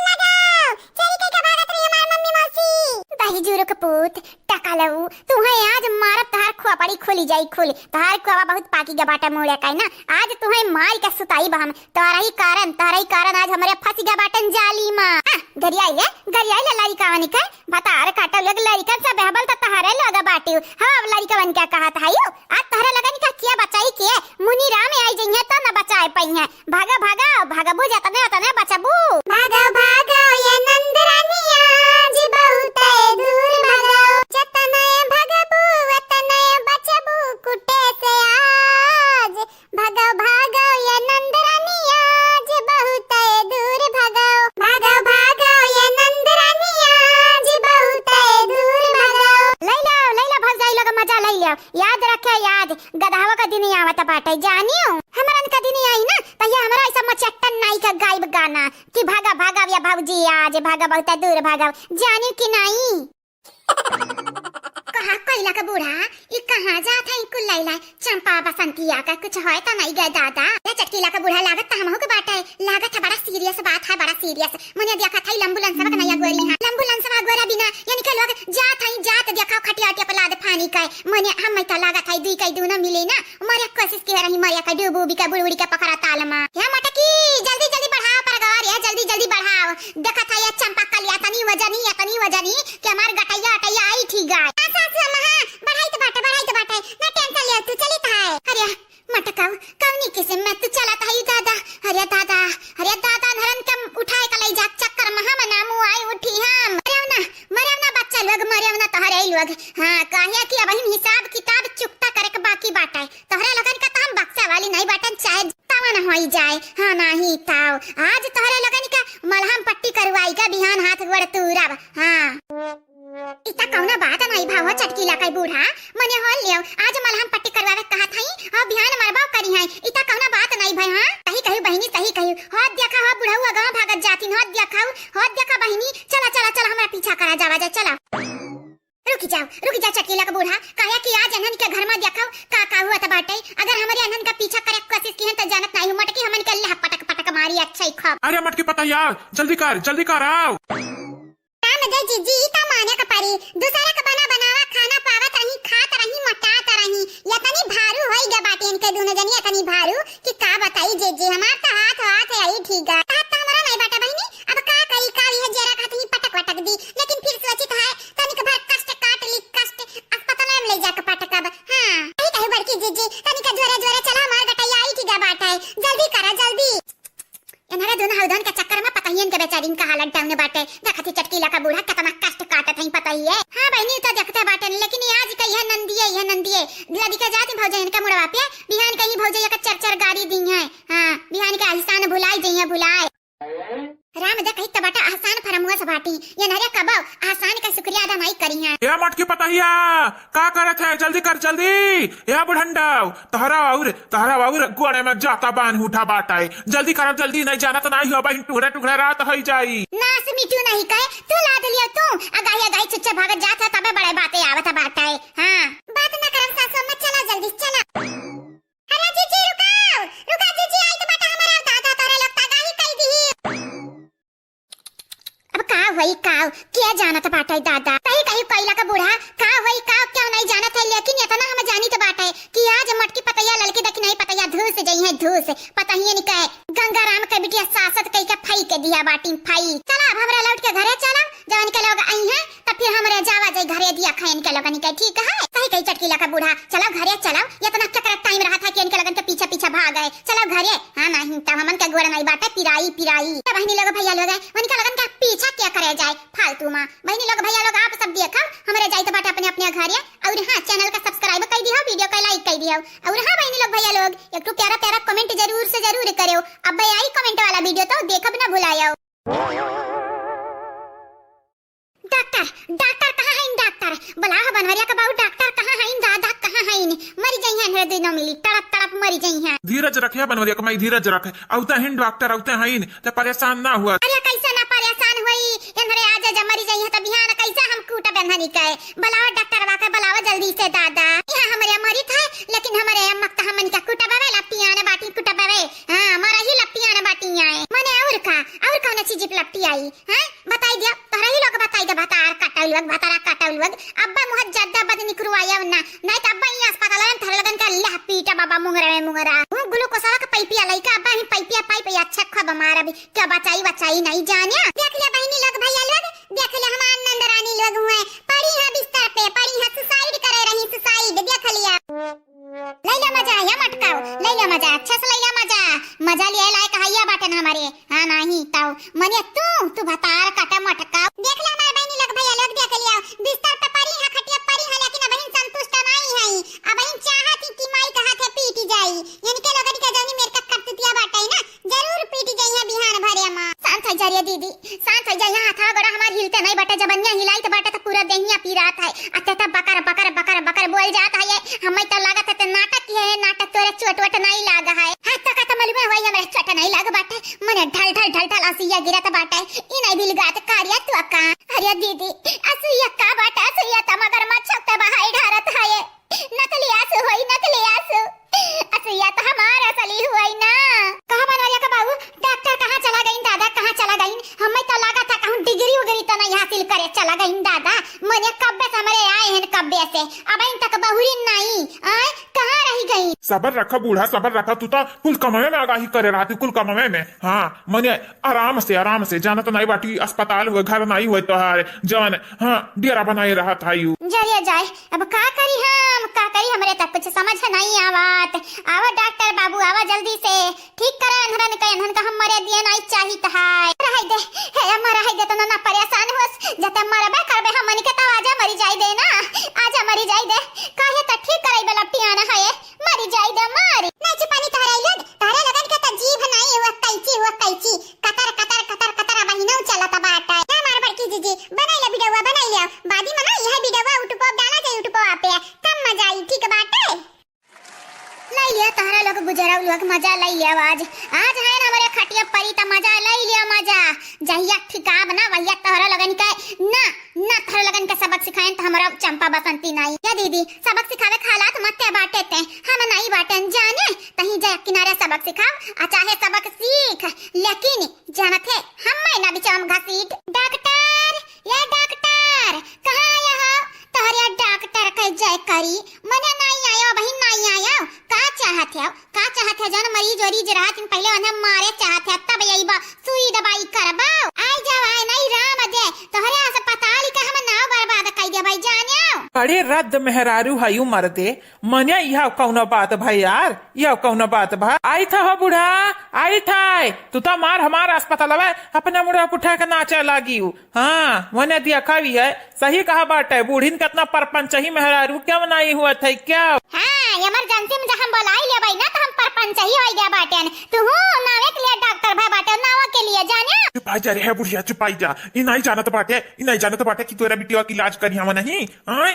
लगाओ चोरी करके भागत रही हमारी मम्मी मौसी दाही जुरो के पूत टका लऊ तू है आज मारत तहार खोपड़ी खुली जाई तहार खोवा बहुत पाकी गबाटा मोड़े का ना आज तू है मार के सुताई बहम तोरा ही कारण आज हमरे फंसी गबाटन जाली मां गरियाई ले लाई कावनी का बतार काटा लग लाई का सब हबल त तहारे लगा बाटी हां अब लाई कावन क्या कहत हायो आज तहरे लगन का किया बचाई के मुनि राम आई जइहे त न बचाए पई है भागा बु जाता ने बचाबू भागो ये नंद रानी आज बहुत दूर भागो जतने भागबू वतने बचबू कुटे से आज भागो ये नंद रानी आज बहुत दूर भागो ये नंद रानी आज बहुत दूर भागो लैला भस जाई लगा मजा ले लिया याद रखे गधावा का दिन आवत बाटे जानियो हमरन का दिन आई ना त ये हमरा ऐसा मचट्टन नाई का गायब गाना कि भागा या भौजी आज भागा बहुत दूर भागा जानियो कि नहीं कहा कैला का बूढ़ा ई कहां जात है कुल लैला चंपा बसंतिया का कुछ है त नहीं गए दादा ये चटकीला का बूढ़ा लागत हम हो के बाटे लागत है बड़ा सीरियस बात है बड़ा सीरियस मने देखा था एम्बुलेंस में नया गोरी है एम्बुलेंस में गोरा बिना यानी के लोग जात देखा खटिया पे लाद पानी का मने हम त लागत है दुई कई दूना मिले ना मारे कोशिश के रही मारे का डूबूबी का बुड़बुड़ी का पकड़ा तालमा हे मटकी जल्दी बढ़ाओ परगवार ये जल्दी बढ़ाओ देखा था ये चंपा कलिया तनी वजनी कि हमार गटैया आई ठीक गाय सासू अम्मा बढ़ाई तो बाटे ना टेंशन ले तू चली था अरे मटकाऊ कौनी किस्म में तू चला था दादा अरे दादा धरन कम उठाए का ले जा चक्कर में हम नामू आई उठी हम मरे ना बच्चा लोग मरे ना तोहरे लोग हां काहे कि अब हिसाब किताब चुकता करे के बाकी बाटे तोहरे लगन का हम बक्सा वाली नहीं बाटन चाहे तवन होई जाए हां नहीं ताऊ आज तोहरे लगन का मलहम पट्टी करवाई का बिहान हाथ गोड़ तूरब हां इता कौना बात नहीं भाव चटकीला का बूढ़ा मने हो लियो आज मलहम पट्टी करवावे कहा थई और बिहान मरबा करी है इता कौना बात नहीं भाई हां सही कही बहिनी सही कही हो देखा हो बुढ़ऊ गांव भागत जाती हो देखा बहिनी चला हमरा पीछा करा जावा जा चला रुक जा चटकीला का बूढ़ा काया कि आज अनन के घर में देखो का हुआ त बाटे अगर हमारे अनन का पीछा करे कोशिश की है त जानत नहीं मटकी हमन के अल्लाह पटक मारी अच्छा ही खब अरे मटकी पता यार जल्दी कर आओ काम दे जीजी ता माने का परी दूसरा का बनावा खाना पावत रही खात रही मटात रही या तनी भारू होई ग बाटे इनके दोनों जनी या तनी भारू कि का बताई जीजी हमार त हाथ है आई ठीक है हाथ त हमारा नहीं बाटा बहिनी अब का करी का ये जरा खाती पटक दी लेकिन फिर सोचित है तनी का कष्ट अस्पताल में ले जाकर पटक अब हां कही बड़की जीजी तनी का जोरे चला हमार गटैया आई ठीक है बाटा जल्दी करा जल्दी इन्हरे दोनों हौदन के चक्कर में पता ही इनके बेचारीन का हालत डाउन बाटे देखती चटकीला का बूढ़ा कितना कष्ट काटत है पता ही है हां बहनी तो देखते बाटे लेकिन आज का यह नंदिए लदी के जाती भौजे इनका मुड़वा पे बिहान कहीं भौजे का चर गाड़ी दी है हां बिहान के आसान भुलाई जइए भुलाए राम दे कही त बाटा आसान फरमुआ से बाटी ये नरे कबाव आसान का शुक्रिया अदा नहीं करी है। या मटकी पतहिया का करत है, जल्दी कर जल्दी। या बुढ़ंडाव तहरा और गोड़े में जाता बान उठा बाटा है, जल्दी कर जल्दी, नहीं जाना तो नहीं हो बहन, टुकड़े टुकड़े रात हो जाई। नास मिटू नहीं कहे तू ला दिलियो तू अगाई चुच्चा भागत जात है तबे बड़े बातें आवत बाटा है। हां बात ना करम सासू मत चला जल्दी चला। अरे जीजी रुकाओ रुका जीजी, आई तो बेटा हमारा दादा तोरे लगता गाही कई दी। अब का वही का क्या जानत बाटा है दादा, कहीं कहीं कोयला का बूढ़ा का वही का क्या नहीं जानत है, लेकिन इतना हम जानी तो बाटा है कि आज मटकी पतैया लड़के देख नहीं पतैया धूस जई है धूस पता ही नहीं कहे गंगाराम के बिटिया सासत कई के फई के दिया बाटी फई। चला अब हमरा लौट के घरे चला, जवन के लोग आई हैं तब फिर हमरे जावा जाई घरे दिया खाइन के लोगन के, ठीक है कहीं कहीं चटकीला का बूढ़ा। चलो घरे चलो, इतना चक्कर टाइम रहा था कि इनके लगन के पीछे पीछे भाग गए। चलो घरे। हां नहीं तब हमन के गोड़ नहीं बाटे पिराई बहनी लोग भैया लोग उनके लगन के पीछे क्या करे जाए फालतू मां। बहनी लोग भैया लोग आप सब देखो हमरे जाई तो बाटे अपने अपने घरे। और हां चैनल का सब्सक्राइब कर दियो, वीडियो को लाइक कर दियो। और हां बहनी लोग भैया लोग एक तो प्यारा प्यारा कमेंट जरूर से जरूर करो। अब भाई आई कमेंट वाला वीडियो तो देखब ना भुलायो। डॉक्टर डॉक्टर कहाँ है डॉक्टर, बलाह बनवरिया का बाबू डॉक्टर कहाँ है दादा कहाँ है, मरी जाई है हृदय न मिली तड़प तड़प मरी जाई है। धीरज रखिया बनवरिया कमाई धीरज रख, औते हिन डॉक्टर औते हईन ते परेशान ना हुआ। अरे कैसे ना परेशान होई इनरे आज जब मरी जाई है त बिहान कैसे हम कूटा बंधनी कहे बलावा डॉक्टर वाके बलावा जल्दी से दादा। यहां हमरे मरी था लेकिन हमरे अम्मा का हमन का कूटा बावे लपटियां ने बाटी कूटा बावे। हां हमारा ही लपटियां ने बाटी आए मने और कौन चीज लपटी आई हैं बताई दिया तोरा ही लोग बताई दे बतार काटाउल लोग बतारा काटाउल लोग अब्बा मुह ज्यादा बदनी करवाया ना नहीं त अब्बा यहां अस्पताल में थर लगन का लह पीटा बाबा मुंगरा वो ग्लूकोज का पाइपिया लइका अब्बा ही पाइपिया अच्छा खब मारा भी क्या बचाई नहीं जानिया। देख ले बहनी लोग भैया लोग, देख ले हमार नंदरानी लोग हुए पड़ी है बिस्तर पे, पड़ी है सुसाइड करे रही सुसाइड, देख लिया। लैला मजा या मटकाओ लैला मजा अच्छा से लैला मजा लिया लायक हैया बाटन हमारे। हां नहीं ताऊ मने तू बतार काटा मटकाओ। देख ले हमार बहनी लोग भैया लोग, देख लिया बिस्तर पे पड़ी है खटिया पड़ी है, लेकिन अब बहन संतुष्ट नहीं है। अब बहन चाहती कि माई का हाथ पीटी जाई, यानी के लोगन के जौनी मेरे का करतुतिया बाटाई ना जरूर पीटी जाई है बिहान भरे मां। शांत हो जा रे दीदी शांत हो जा, यहाँ हाथ गोड़ा हमार हिलते नहीं बाटे, जबनिया हिलाई तो बाटे तो पूरा देहिया पीरात है अते तब बकर बोल जात है। हमें तो लागत है नाटक है, नाटक तोरे चोट नहीं लागा है। हाथ तक त मलबे होई हमरे चोट नहीं लाग बाटे मने ढल असिया गिरत बाटे ई नहीं बिल गात कार्य तू अक्का। अरे दीदी असिया का बाटे असिया त मगर मछक बहाई ढारत है नकली आंसू असिया तो हमारा असली हुई ना। कहां बनवाया का बाबू डॉक्टर कहां चला गई दादा कहां चला गई, हमें तो लगा था कहूं डिग्री उगरी तो नहीं हासिल करे चला गई दादा मने कब्बे से हमरे आए हैं कब्बे से अब इन तक बहुरी नहीं आए कहां रह गई। सबर रखा बूढ़ा सबर रखा, तू तो कुल कमवे में आगाही करे रहा कुल कमवे में। हाँ मने आराम से जाना तो नहीं बाटी अस्पताल हुए घर नहीं हुए तो जवन हाँ डेरा बनाए रहा था यू जरिया जाए। अब का करी हमरे तक कुछ समझ नहीं आवत। आवा डॉक्टर बाबू आवा जल्दी से ठीक करे अनहरन के अनहरन का हमरे दिए नहीं चाहिए है रह दे हे हमारा है तो ना परेशान होस जते मरबे करबे हमनी के तो आजा मरी जाई दे ना आजा मरी जाई दे काहे त ठीक करे बेला पियाना है मरी जाई दे मारी नहीं चुपानी तारे लगन के त जीभ नहीं हुआ कैची कतर बहिनो चलत बाटा है मार बड़की जीजी बनाई ले वीडियो बादी मना यह वीडियो यूट्यूब पर डाला जाए यूट्यूब पे तब मजा आई ठीक बाटे। लाई लिया तारा लोग गुजराव लोग मजा लाई लिया आज है ना हमारे खटिया परी त मजा लाई लिया मजा जहिया ठिका बना वहिया तारा लगन के ना तारा लगन के सबक सिखाएं तो हमारा चंपा बसंती नहीं या दीदी सबक सिखावे खालात मत बाटे ते हम नहीं बाटन जाने कहीं जा किनारे सबक सिखाओ चाहे सबक सीख लेकिन जानत है हम ना बिचाम घसीट डॉक्टर या डॉक्टर कहां आया हो तारे डॉक्टर के जय करी मने नहीं आयो बहन नहीं आयो का चाहत है जन मरीज ओरीज रात में पहले उन्हें मारे चाहत है तब यही बा सुई दवाई करबाओ आई जाए नहीं राम दे तोहरे अस्पताल का हम नाव बर्बाद कर दे भाई जानियो। अरे रद्द मेहरारू हयू मरदे मने यह कौनो बात भाई यार यह कौनो बात भाई आई था हो बूढ़ा आई था तू तो मार हमारा अस्पताल है अपने मुड़ा उठा के नाचे लागी। हाँ मने दिया कवि है सही कहा बात है बूढ़ी कितना परपंच ही मेहरारू क्या नहीं हुआ था क्या। हां इमरजेंसी में हम बोलाई ले भाई ना तो हम परपंच ही हो गया बाटे तू नावे के लिए डॉक्टर भाई बाटे नावा के लिए जाने आजा रे है बुढ़िया चुपाई जा। ई नहीं जानत बाटे कि तोरा बिटिया की इलाज करी हम नहीं आए।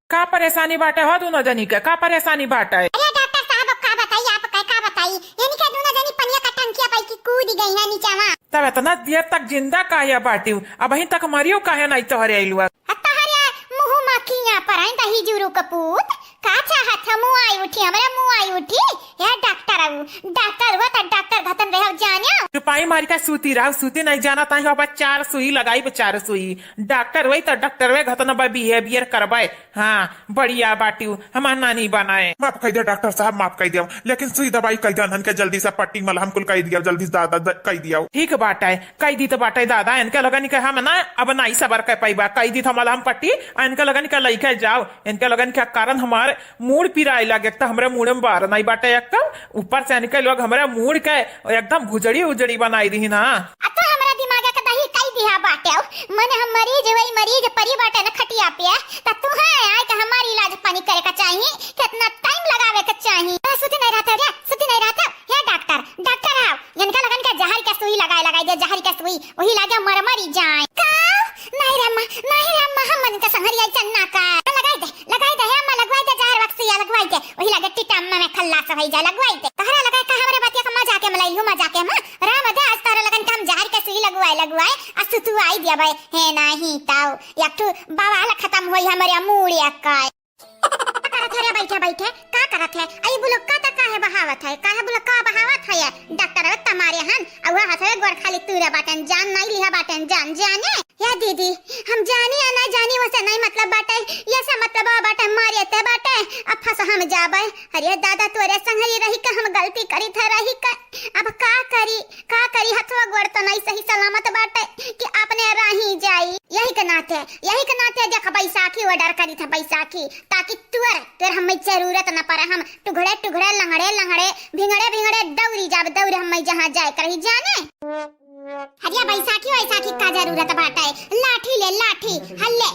का परेशानी बाटे हो दोनों जनी के? का परेशानी बाटे? अरे डॉक्टर साहब अब का बताइए, आप का बताइए, यानी कि दोनों जनी पनिया का टंकिया पाई की कूद गई है नीचे वहां। तब इतना देर तक जिंदा काहे बाटी? अब अहीं तक मरियो काहे नहीं तोहरे आइलुआ? तहरे मुंह मखिया पर आई दही जुरू कपूत का चाहत मुंह आई उठी, हमरा मुंह आई उठी। या डॉक्टर हुआ त डॉक्टर घतन रहे जानियो। चुपाई मारी का सूती रहा, सूती नहीं जाना ताही अब 4 सुई लगाई, 4 सुई। डॉक्टर वही तो डॉक्टर वे घतन बिहेवियर करवाए। हाँ बढ़िया बाटी हमार नानी बनाए। माफ कर दिया डॉक्टर साहब, माफ कर दिया, लेकिन सुई दवाई कह दिया के जल्दी से पट्टी मलहम कुल कह दिया, जल्दी से दादा कह दिया। ठीक बाटे कह दी तो बाटे दादा, इनके लगन के हम ना अब नहीं सबर कर पाइबा, कह दी तो मलहम पट्टी। इनके लगन के लइके जाओ, इनके लगन के कारण हमारे मूड पिराए लगे। एक तो हमारे मूड में बार नहीं बाटे, एकदम ऊपर से इनके लोग हमारे मूड के एकदम भुजड़ी उजड़ी बनाई दी ना। तो हमरा दिमाग के दही कई दिया बाटे मने हम मरीज परी बाटे न खटिया पे त तू है आए के हमारी इलाज पानी करे का चाहिए, कितना टाइम लगावे के चाहिए। सुती नहीं रहता हे डॉक्टर आओ, इनका लगन के जहर के सुई लगाए दे, जहर के सुई वही लागे मरमरी जाए का। नहीं रे अम्मा हम मन के संहरिया चन्ना का लगाई दे अम्मा, लगवाई दे जहर वक्त सुई लगवाई दे, वही लागे टिटम्मा में खल्ला से होई जा, लगवाई दे। तहरा लगाए का हमरे बातिया का मजाक में लइलू, मजाक में राम दे आज तारा लगन काम जहर के सुई लगवाए अस तू आई दिया भाई है नहीं ताऊ एक तो बाबा खत्म होई हमरे मूड़ का। बैठे का करत है? आई बुलक का काहे बहावत है, काहे बुलक का बहावत है? डॉक्टर अब तमारे हन और वह हथे गोर खाली तूरे बाटन जान नहीं लिया बाटन जाने या दीदी हम जानी या ना जानी वैसे नहीं मतलब बाटे, ये सब मतलब बाटे मारे ते बाटे अब फस हम जाबे। अरे दादा तोरे संगरी रही का हम गलती करी थे रही का, अब का करी हथवा गोर तो नहीं सही सलामत बाटे कि अपने रही जाई। यही के नाते देख बैसाखी ऑर्डर करी था बैसाखी, ताकि तुर हमें जरूरत न पड़े, हम टुघड़े लंगड़े भिंगड़े दौड़ी दौड़ हम जहाँ जाए करी जाने। हरिया बैसाखी का जरूरत बाटे, लाठी हल्ले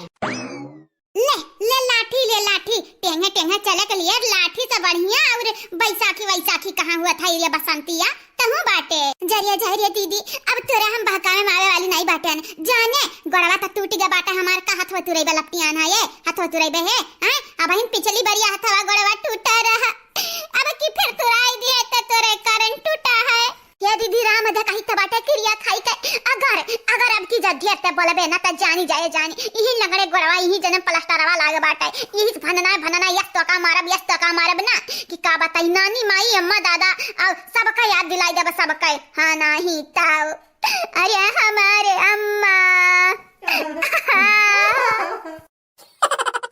ले लाठी टेंगे चले के लिए लाठी से बढ़िया। और बैसाखी कहाँ हुआ था ये बसंतिया तहु बाटे जरिया दीदी अब तोरे हम बहकावे मारे वाली नहीं बाटे जाने गड़वा तो टूट गया बाटे हमार का हाथ तुरई बे लपटियान है ये हाथ तुरई बे है अब हम पिछली बारी हाथवा गड़वा टूटा रहा अब की फिर तुराई दिए तो तोरे कारण टूटा है। ये दीदी राम अधा कहीं तबाटे क्रिया खाई के अगर अब की जद्दियत ते बोलबे ना त जानी यही लगड़े गोरवा यही जन्म प्लास्टरवा लागे बाटे यही भनना यस तो का मारब ना कि का बताई नानी माई अम्मा दादा और सबका याद दिलाई देब सबका। हां नहीं ताऊ अरे हमारे अम्मा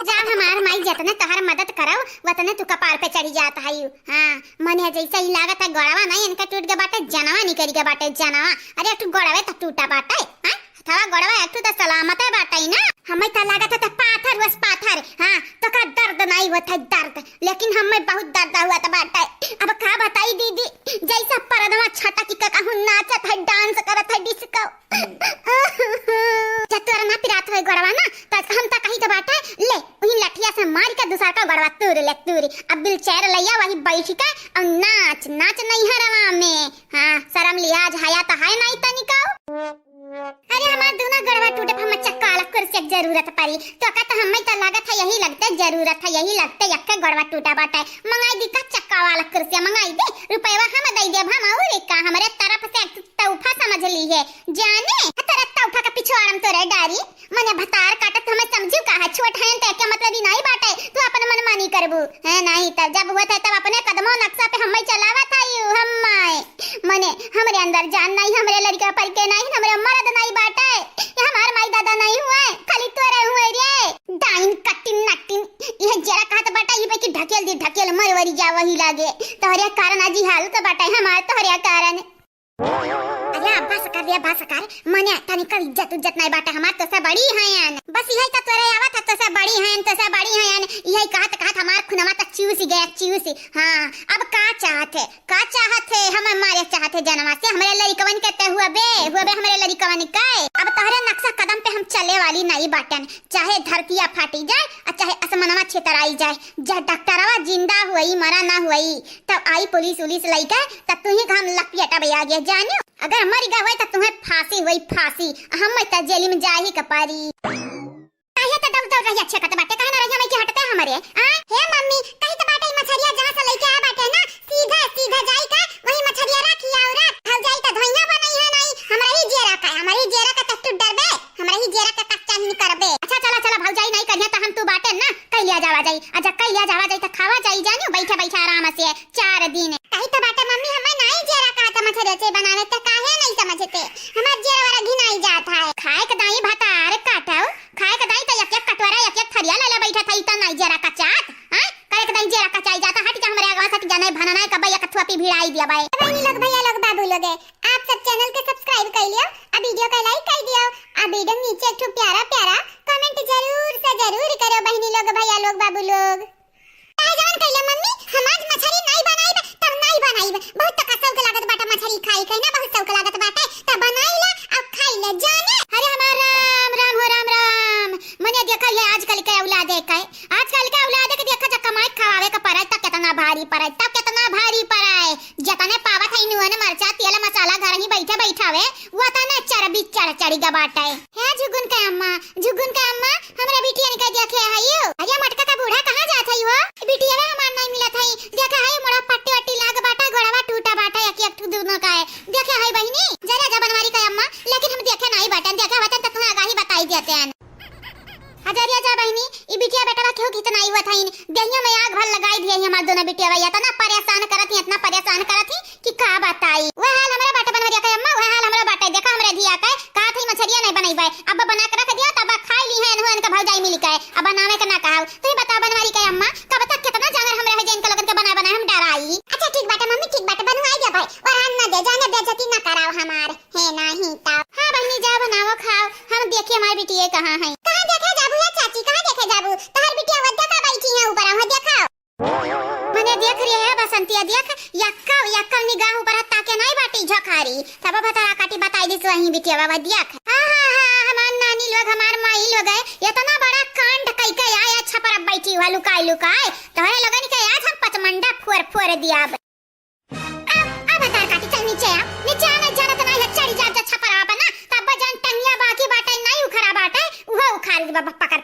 जब हमार माई जतने तोहर मदद करव वतने तू कपार पे चढ़ी जात है। हां मने जैसा ही लागत है गोड़वा नहीं इनका टूट गया बाटे जनवा नहीं करी गया बाटे जनवा। अरे तू गोड़वे तो टूटा बाटे हां थवा गोड़वा एक तो सलामत है बाटे ना हमें तो लागत है पाथर बस पाथर। हां तो का दर्द नहीं होता है दर्द लेकिन हमें बहुत दर्द हुआ था बाटे। अब का बताई दीदी जैसा परदवा छटा की कहूं नाचत है डांस करत है डिस्को जतरा ना पिरात है गोड़वा ना तो हम तो कहीं तो बाटे ले वही लठिया से मार के दूसरा का गड़वा तूरी अब बिल चेयर लिया वही बैठ के और नाच नहीं है रवा में। हाँ शर्म लिहाज हया तो है नहीं तनिका। अरे हमार दोनों गड़वा टूटे हम चक्का अलग कुर्सी की जरूरत पड़ी तो का तो हमें तो लागत है यही लगता जरूरत है यही लगता एक गड़वा टूटा बाटे मंगाई दी का चक्का वाला कुर्सी मंगाई दे रुपया हम दे दे हम और का हमारे तरफ से तोहफा समझ ली है जाने तेरा तोहफा का पिछवाड़म तो रे डारी मने भतार काटत हमें समझू का है छोट है तो क्या मतलब ही नहीं बाटे तू अपन मन मानी करबू है नहीं तब जब हुआ था तब अपने कदमों नक्शा पे हमें चलावा था यू हमाय मने हमरे अंदर जान नहीं हमरे लड़का पर के नहीं हमरे मर्द नहीं बाटे हमार माई दादा नहीं हुए खाली तोरे हुए रे डाइन कटिन नटिन ये जरा कहत बाटा ये पे की ढकेल मरवरी जा वही लागे तोहरे कारण आज हाल तो बाटा हमार तोहरे कारण। अरे बस कर मने तनी का इज्जत नहीं बाटा हमार तो से बड़ी हैं बस यही तो तोरे आवत तो से बड़ी हैं यही कहत हमार खुनवा तक चूसी। हां अब का चाहते हम मारे चाहते जनवा से हमरे लड़कवन कहते हुए बे हमरे लड़कवन के अब तहरे नक्शा कदम पे हम चले वाली नहीं बाटन, चाहे धरतिया फाटी जाए और चाहे आसमानवा छितराई जाए, जब डॉक्टरवा जिंदा हुई मरा ना हुई तब आई पुलिस उलिस लइका तब तुम्हें हम लपियटा बया गया जानियो। अगर मर गए तो तुम्हें फांसी हुई फांसी, हम त जेल में जा ही कपारी। काहे त दब दब रही अच्छे कत बाटे, काहे ना रही हमें की हटते हमरे हे मम्मी कहीं त बाटे मछरिया जहां से लइका आ बाटे ना सीधा सीधा जाई का वही मछरिया रखी और हल जाई त धोइया बनई है नहीं हमरा ही जेरा का, हमरा ही जेरा का तक डरबे, हमरा ही जेरा का कच्चा नहीं करबे। अच्छा चला चला भौजाई नहीं करिया त हम तू बाटे ना कैलिया जावा जाई, अच्छा कैलिया जावा जाई त खावा जाई जानियो बैठा बैठा आराम से 4 दिन। कहीं त बाटे मम्मी हमें नहीं जेरा का त मछरिया से बनावे त काहे नहीं समझते, हमार जेरा वाला घी नहीं जाता है। खाए के दाई भातार काटाओ, खाए के दाई त एक एक कटोरा एक एक थरिया ले ले बैठा थई त नहीं जेरा का चाट हां करे के दाई जेरा का चाय जाता हट जा हमरे आगवा सट जाने भनना है कबैया कथुआ पे भिड़ाई दिया भाई। बहनी लोग भैया लोग बाबू लोग आप सब चैनल के सब्सक्राइब कर लियो, अब वीडियो को लाइक कर दियो, अब वीडियो नीचे एक प्यारा प्यारा कमेंट जरूर से जरूर करो बहनी लोग भैया लोग बाबू लोग। काहे जान कइला मम्मी हम आज मछली नहीं बनाई तब नहीं बनाई, बहुत तक शौक लागत बाटा मछली खाई कहीं ना बहुत शौक लागत बाटे तब बनाईला अब खाईला जाने। अरे हमार राम राम हो राम राम मने देखा ये आजकल के औलाद है काय, आजकल के औलाद के देखा जा कमाई खवावे का पड़े तब कितना भारी पड़े, तब कितना भारी पड़े जतने पावत है नुन मरचा तेल मसाला घर ही बैठे बैठावे वो तने चरबी चढ़ चढ़ी गा बाटे है। झुगुन का अम्मा हमरा बिटिया ने कह दिया खे आइयो अरे मटका का बूढ़ा कहां जात है वो बिटिया हमार नहीं मिलत है, देखा है मोड़ा पट्टी वट्टी लाग बाटा गोड़वा टूटा बाटा एक एक दोनों का है, देखे है बहनी जरा जा बनवारी का अम्मा लेकिन हम देखे नहीं बाटन, देखा होतन त तुम्हें आगाही बताई देते हैं। हजारिया जा बहनी ई बिटिया बेटा क्यों कितना आई हुआ था इन देहिया में आग भर लगाई दिए हमार दोनों बिटिया भैया तना परेशान करत ही इतना परेशान करत ही कि का बताई वह हाल हमरा बाटा बनवरिया का अम्मा वह हाल हमरा बाटा देखा हमरे धिया का का थी मछरिया नहीं बनाई बाय अब बना के रख दिया तब खाई ली है इनहन का भौजाई मिल के अब बनावे के ना कहौ तो बता बनवारी का अम्मा कब तक कितना जानर हमरे है जिनका लगन के बना हम डराई। अच्छा ठीक बाटा मम्मी ठीक बाटा बनवाई जा भाई और हम ना दे जाने बेइज्जती ना कराओ हमार है नहीं ता। हां बहनी जा बनाओ खाओ हम देखे हमारी बिटिया कहां है, कहां देखे जाबू है चाची कहां देखे जाबू तहर बिटिया वद्दा का बैठी है ऊपर हम देखाओ मने देख रही है बसंतिया देख यक्का निगाह ऊपर ताके नहीं बाटी झखारी तब बता काटी बताई दिस वही बिटिया बाबा देख हमार नानी लोग हमार माई लोग है इतना बड़ा कांड कई के आया छपर बैठी हुआ लुकाई तोहरे लगन के आज हम पचमंडा फोर दिया अब बता काटी चल नीचे आना जाना तो नहीं चढ़ी जा छपर आ बना तब जान टंगिया बाकी बाटे नहीं उखरा बाटे वो उखाड़ बाबा पकड़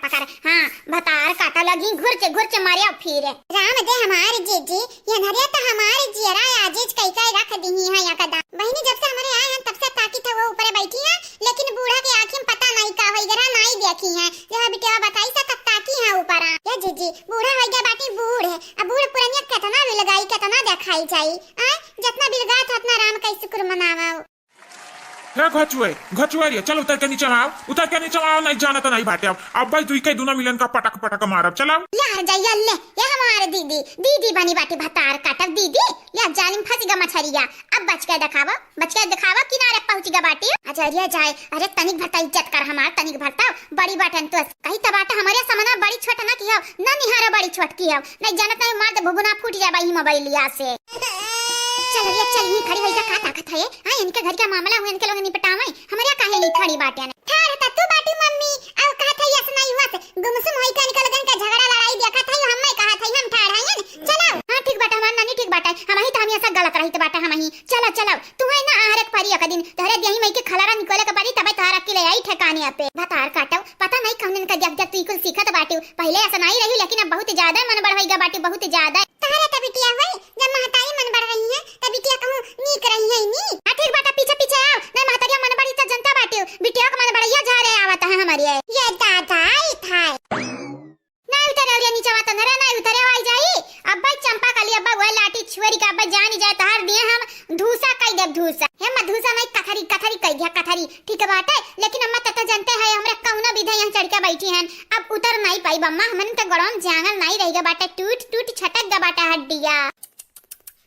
हां बतार काटा लगी घुर के मारिया फिर राम दे हमारे जीजी ये नरिया तो हमारे जीरा आजीज कई रख दी है या कदा बहनी जब से हमारे आए हैं तब से ताकी था वो ऊपर बैठी है लेकिन बूढ़ा के आंखें में पता नहीं का होई जरा नहीं देखी है जब बिटिया बताई से तब ताकी है ऊपर या जीजी बूढ़ा हो गया बाटी बूढ़ है अब बूढ़ पुरानिया कितना भी लगाई कितना दिखाई जाई जितना बिलगा था उतना राम का शुक्र मनावा। है घचुए चल उतर के नीचे आओ नहीं जाना तो नहीं बाटे अब भाई दुई के दोनों मिलन का पटक मारब चलाओ ले आ जाइए ले ये हमारे दीदी बनी बाटी भतार काटब दीदी या जालिम फंसीगा मछरिया अब बच के दिखावा किनारे पहुंचीगा बाटी अजरिया जाए अरे तनिक भरता इज्जत कर हमार तनिक भरता बड़ी बाटन तो कहीं त बाटा हमारे समना बड़ी छोट ना की हो ना निहारा बड़ी छोट की हो नहीं जानत नहीं मार दे भुगुना फूट जाए ई मोबाइलिया से। चल ही खड़ी होई का ताकत है हां इनके घर का मामला हुए इनके लोग निपटावे हमारे काहे नहीं खड़ी बाटे ने थारे त तू बाटी मम्मी अब कहा था ऐसा नहीं हुआ गुमसुम होई का निकल गन का झगड़ा लड़ाई देखा था हम मैं कहा था हम ठाड़ हैं चलो हां ठीक बाटा हमार नानी ठीक बाटा हम ही तो हम ऐसा गलत रही तो बाटा हम ही चलो तू है ना आहरक परी एक दिन तोरे देही में के खलारा निकले के परी तबे तारा के ले आई ठिकाने पे भतार काटो पता नहीं कौन का जग तू कुल सीखत बाटी पहले ऐसा नहीं रही लेकिन अब बहुत ज्यादा मन बढ़ाईगा बाटी बहुत ज्यादा तारे त बिटिया होई जब महतारी मन बढ़ रही है तब बिटिया कहूं नीक रही है नी हां ठीक बाटा पीछे आओ नहीं महतारिया मन बड़ी तो जनता बाटी बिटिया का मन बढ़िया जा रहे आवत है हमारी ये दादा ही था नहीं उतरे और नीचे आवत नरे नहीं उतरे आई जाई अब भाई चंपा काली अब्बा वो लाठी छुरी का अब्बा जान जाए तार दिए हम धूसा कई देव धूसा हे मधुसा नहीं कथरी कई दिया कथरी ठीक बात है लेकिन अम्मा तत जानते है हमरा कौना विधि यहां चढ़ के बैठी हैं अब उतर नहीं पाई बम्मा हमन तो गरम जांगल नहीं रहेगा बाटा टूट छटक गा बाटा हड्डिया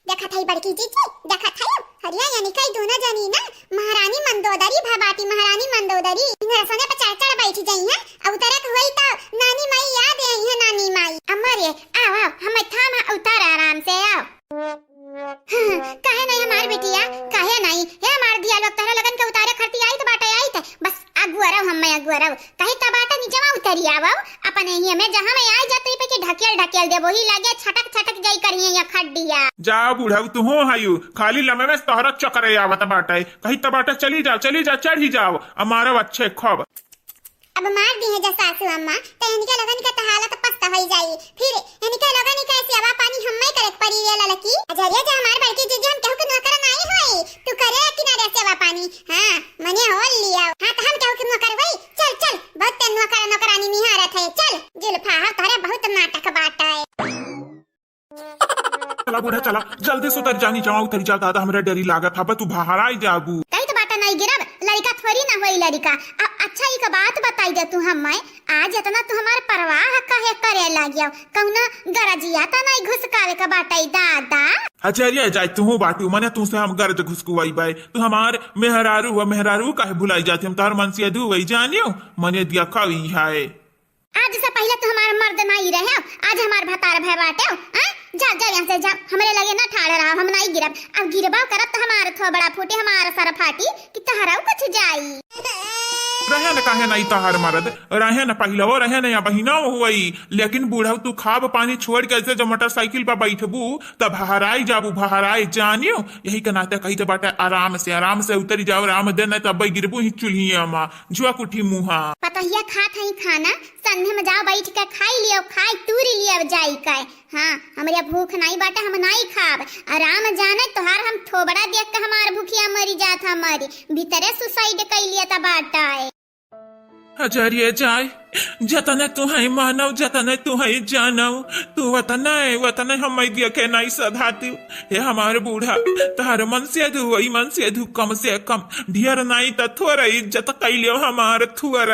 देखा था बड़की जीजी देखा था हरिया यानी कई दोनों जानी ना महारानी मंदोदरी भबाटी महारानी मंदोदरी इनर सोने पे चढ़ बैठी जाई है अब उतरे हुई तो नानी माई याद आई है नानी माई अम्मा रे आओ हम थामा उतर आराम से आओ काहे नहीं हमार बिटिया काहे नहीं हे हमार दिया लोग तारा लगन के उतारे खरती आई तो बाटा आई तो बस लिया। जा बुढ़ाऊ तू हो हायू खाली लम्बे में तोहरा चक्कर आवत बाटे कहीं तबाटे चली जा चढ़ी जाओ हमारा अच्छे खब अब मार दी है जा सासू अम्मा तो इनके लगन का हालत पछता हो जाई फिर इनके लगन का सेवा पानी हम्मे करे पड़ी रे ललकी अजरिया जा हमार बड़की जीजी हम कहू के नौकर नहीं होई तू करे किनारे सेवा पानी हां मने हो लिया हां तो हम कहू के नौकर होई चल बहुत नौकरानी निहारत है चल जुल्फा हा तोरे बहुत नाटक बाटा है चला बूढ़ा चला जल्दी से उतर जानी जाओ उतर जा दादा हमरा डरी लागत हबे तू बाहर आई जाबू कहीं तो बाटा नहीं गिरब लड़का थोड़ी ना होई लड़का। अब अच्छा ही का बात बताई दे तू हमें आज इतना तू हमारे परवाह काहे करे लागियो कौना गरजिया ता नहीं घुसकावे का बाटाई दादा अजरिया जाए तू बाटू मने तू से हम गरज घुसकुवाई बाई तू हमार मेहरारू काहे भुलाई जाती हम तार मन से दू वही जानियो मने दिया खाई है आज से पहले तो हमारा मर्द नहीं रहे आज हमार भतार भय बाटे हां जा यहाँ से जा हमरे लगे ना ठाड़ रहा हम नहीं गिरब अब गिरबाव करब तो हमारे थोबड़ा फूटे हमारा सर फाटी कि तहराऊ कुछ जाई रहे न काहे नहीं तहार मरद रहे न पहिलवो रहे न या बहिना हुई लेकिन बूढ़ाऊ तू खाब पानी छोड़ के ऐसे जब मोटरसाइकिल पर बैठबू तब बहराई जाबू बहराई जानियो यही के नाते कही तो बाटे आराम से उतरी जाओ आराम दे न तब गिरबू ही चुल्हिया मा जुआ कुठी मुहा पतहिया खात हई खाना संधे में जाओ बैठ के खाई लियो खाई तूरी लियो जाई का हाँ हमारे भूख नहीं बाटे हम नहीं खाब आराम जाने तोहार हम थोबड़ा देख के हमार भूखिया मरी जात हमारी भीतरे सुसाइड कर लिया था बाटा है अजरिए जाए जतने तू है मानव जतने तू है जानव तू वतने हम दिया के नहीं सधाती हे हमारे बूढ़ा तार मन से धू कम से कम ढेर नहीं तो थोड़ा इज्जत कैलियो हमार थुअर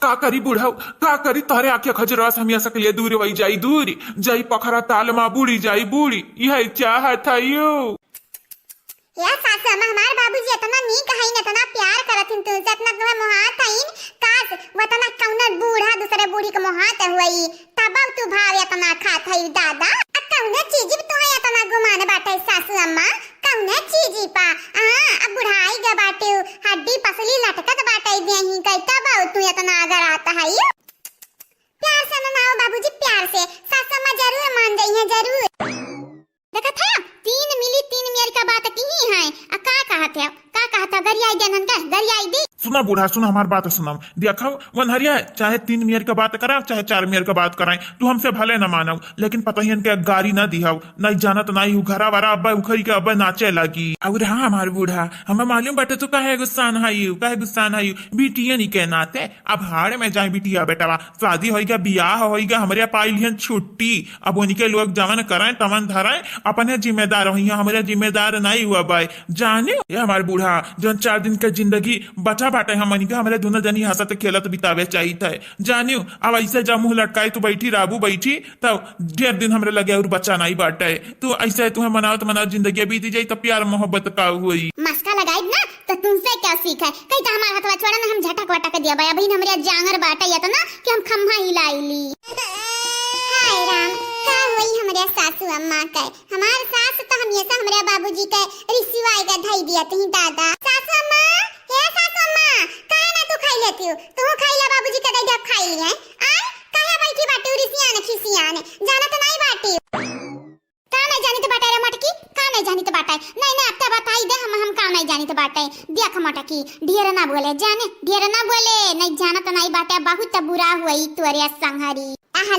का करी बुढ़ाऊ का करी तारे आखे खजरस हम सकलिए दूर वही जाई दूर जाई पखरा ताल मा बूढ़ी जाई बूढ़ी यह चाहत है यू या सासू अम्मा हमार बाबूजी इतना नीक हईन इतना प्यार करथिन तुझसे इतना तुम्हें मोहात हईन काश वतना कौना बूढ़ा दूसरे बूढ़ी के मोहात हुई तब तू भाव इतना खात हई दादा कौना चीज तू है इतना गुमान बाटे सासू अम्मा कौना चीज पा हां अब बुढ़ाई ग बाटे हड्डी पसली लटकत बाटे देही कई तब तू इतना अगर आता है प्यार से मनाओ बाबूजी प्यार से सासू अम्मा जरूर मान जाई है जरूर देखा था 3 मिनट का बात की ही है का कहता गरियाई जनन का गरियाई दी सुना बूढ़ा सुना हमार बात सुना देखो वनहरिया चाहे 3 मिनट का बात करा चाहे 4 मिनट का बात कराए तू हमसे भले न मानो लेकिन पता ही इनके गाड़ी न दिहाव नहीं जानत नहीं हूँ घरा वारा अब्बा उखरी के अब्बा नाचे लगी और हाँ हमार बूढ़ा हमें मालूम बाटे तू काहे गुस्सा है बिटिया नहीं के नाते अब हाड़ में जाए बिटिया बेटा शादी होगा बियाह होगा हमारे पाई छुट्टी अब उनके लोग जवन कराए तवन धराए अपने जिम्मेदार हो हमारे जिम्मेदार नहीं हुआ बाई जाने ये हमारे बूढ़ा जो 4 दिन के जिंदगी बचा बाटे हमन के हमारे दोनों जनी हंसत खेलत बितावे चाहिए था जानियो अब ऐसे जब मुंह लटकाई तू बैठी राबू बैठी तब ढेर दिन हमरे लगे और बच्चा नहीं बाटे तू ऐसे तुम्हें मनाओ जिंदगी बीती जाई तो प्यार मोहब्बत का हुई मस्का लगाई ना तो तुमसे क्या सीखा है कहीं तो हमारा हथवा छोड़ा ना हम झटक वटक दिया भाई अभी हमरे जांगर बाटा या तो ना कि हम खम्हा हिलाईली हाय राम का होई हमरे सासू अम्मा के हमार सास तो हमेशा हमरे बाबूजी के रिसिवाई का धई दिया तही दादा सासू अम्मा हे सासू अम्मा काहे ना तू खाई लेती हो तू खाई ले बाबूजी के दई खाई ली है आ काहे बैठी बाटी रिसियान खिसियान जाना तो नहीं बाटी का नहीं जानी तो बाटा रे मटकी का नहीं जानी तो बाटा नहीं अब तो बताई दे हम का नहीं जानी तो बाटा देख मटकी ढेर ना बोले जाने ढेर ना बोले नहीं जाना तो नहीं बाटा बहुत बुरा हुई तोरे संहारी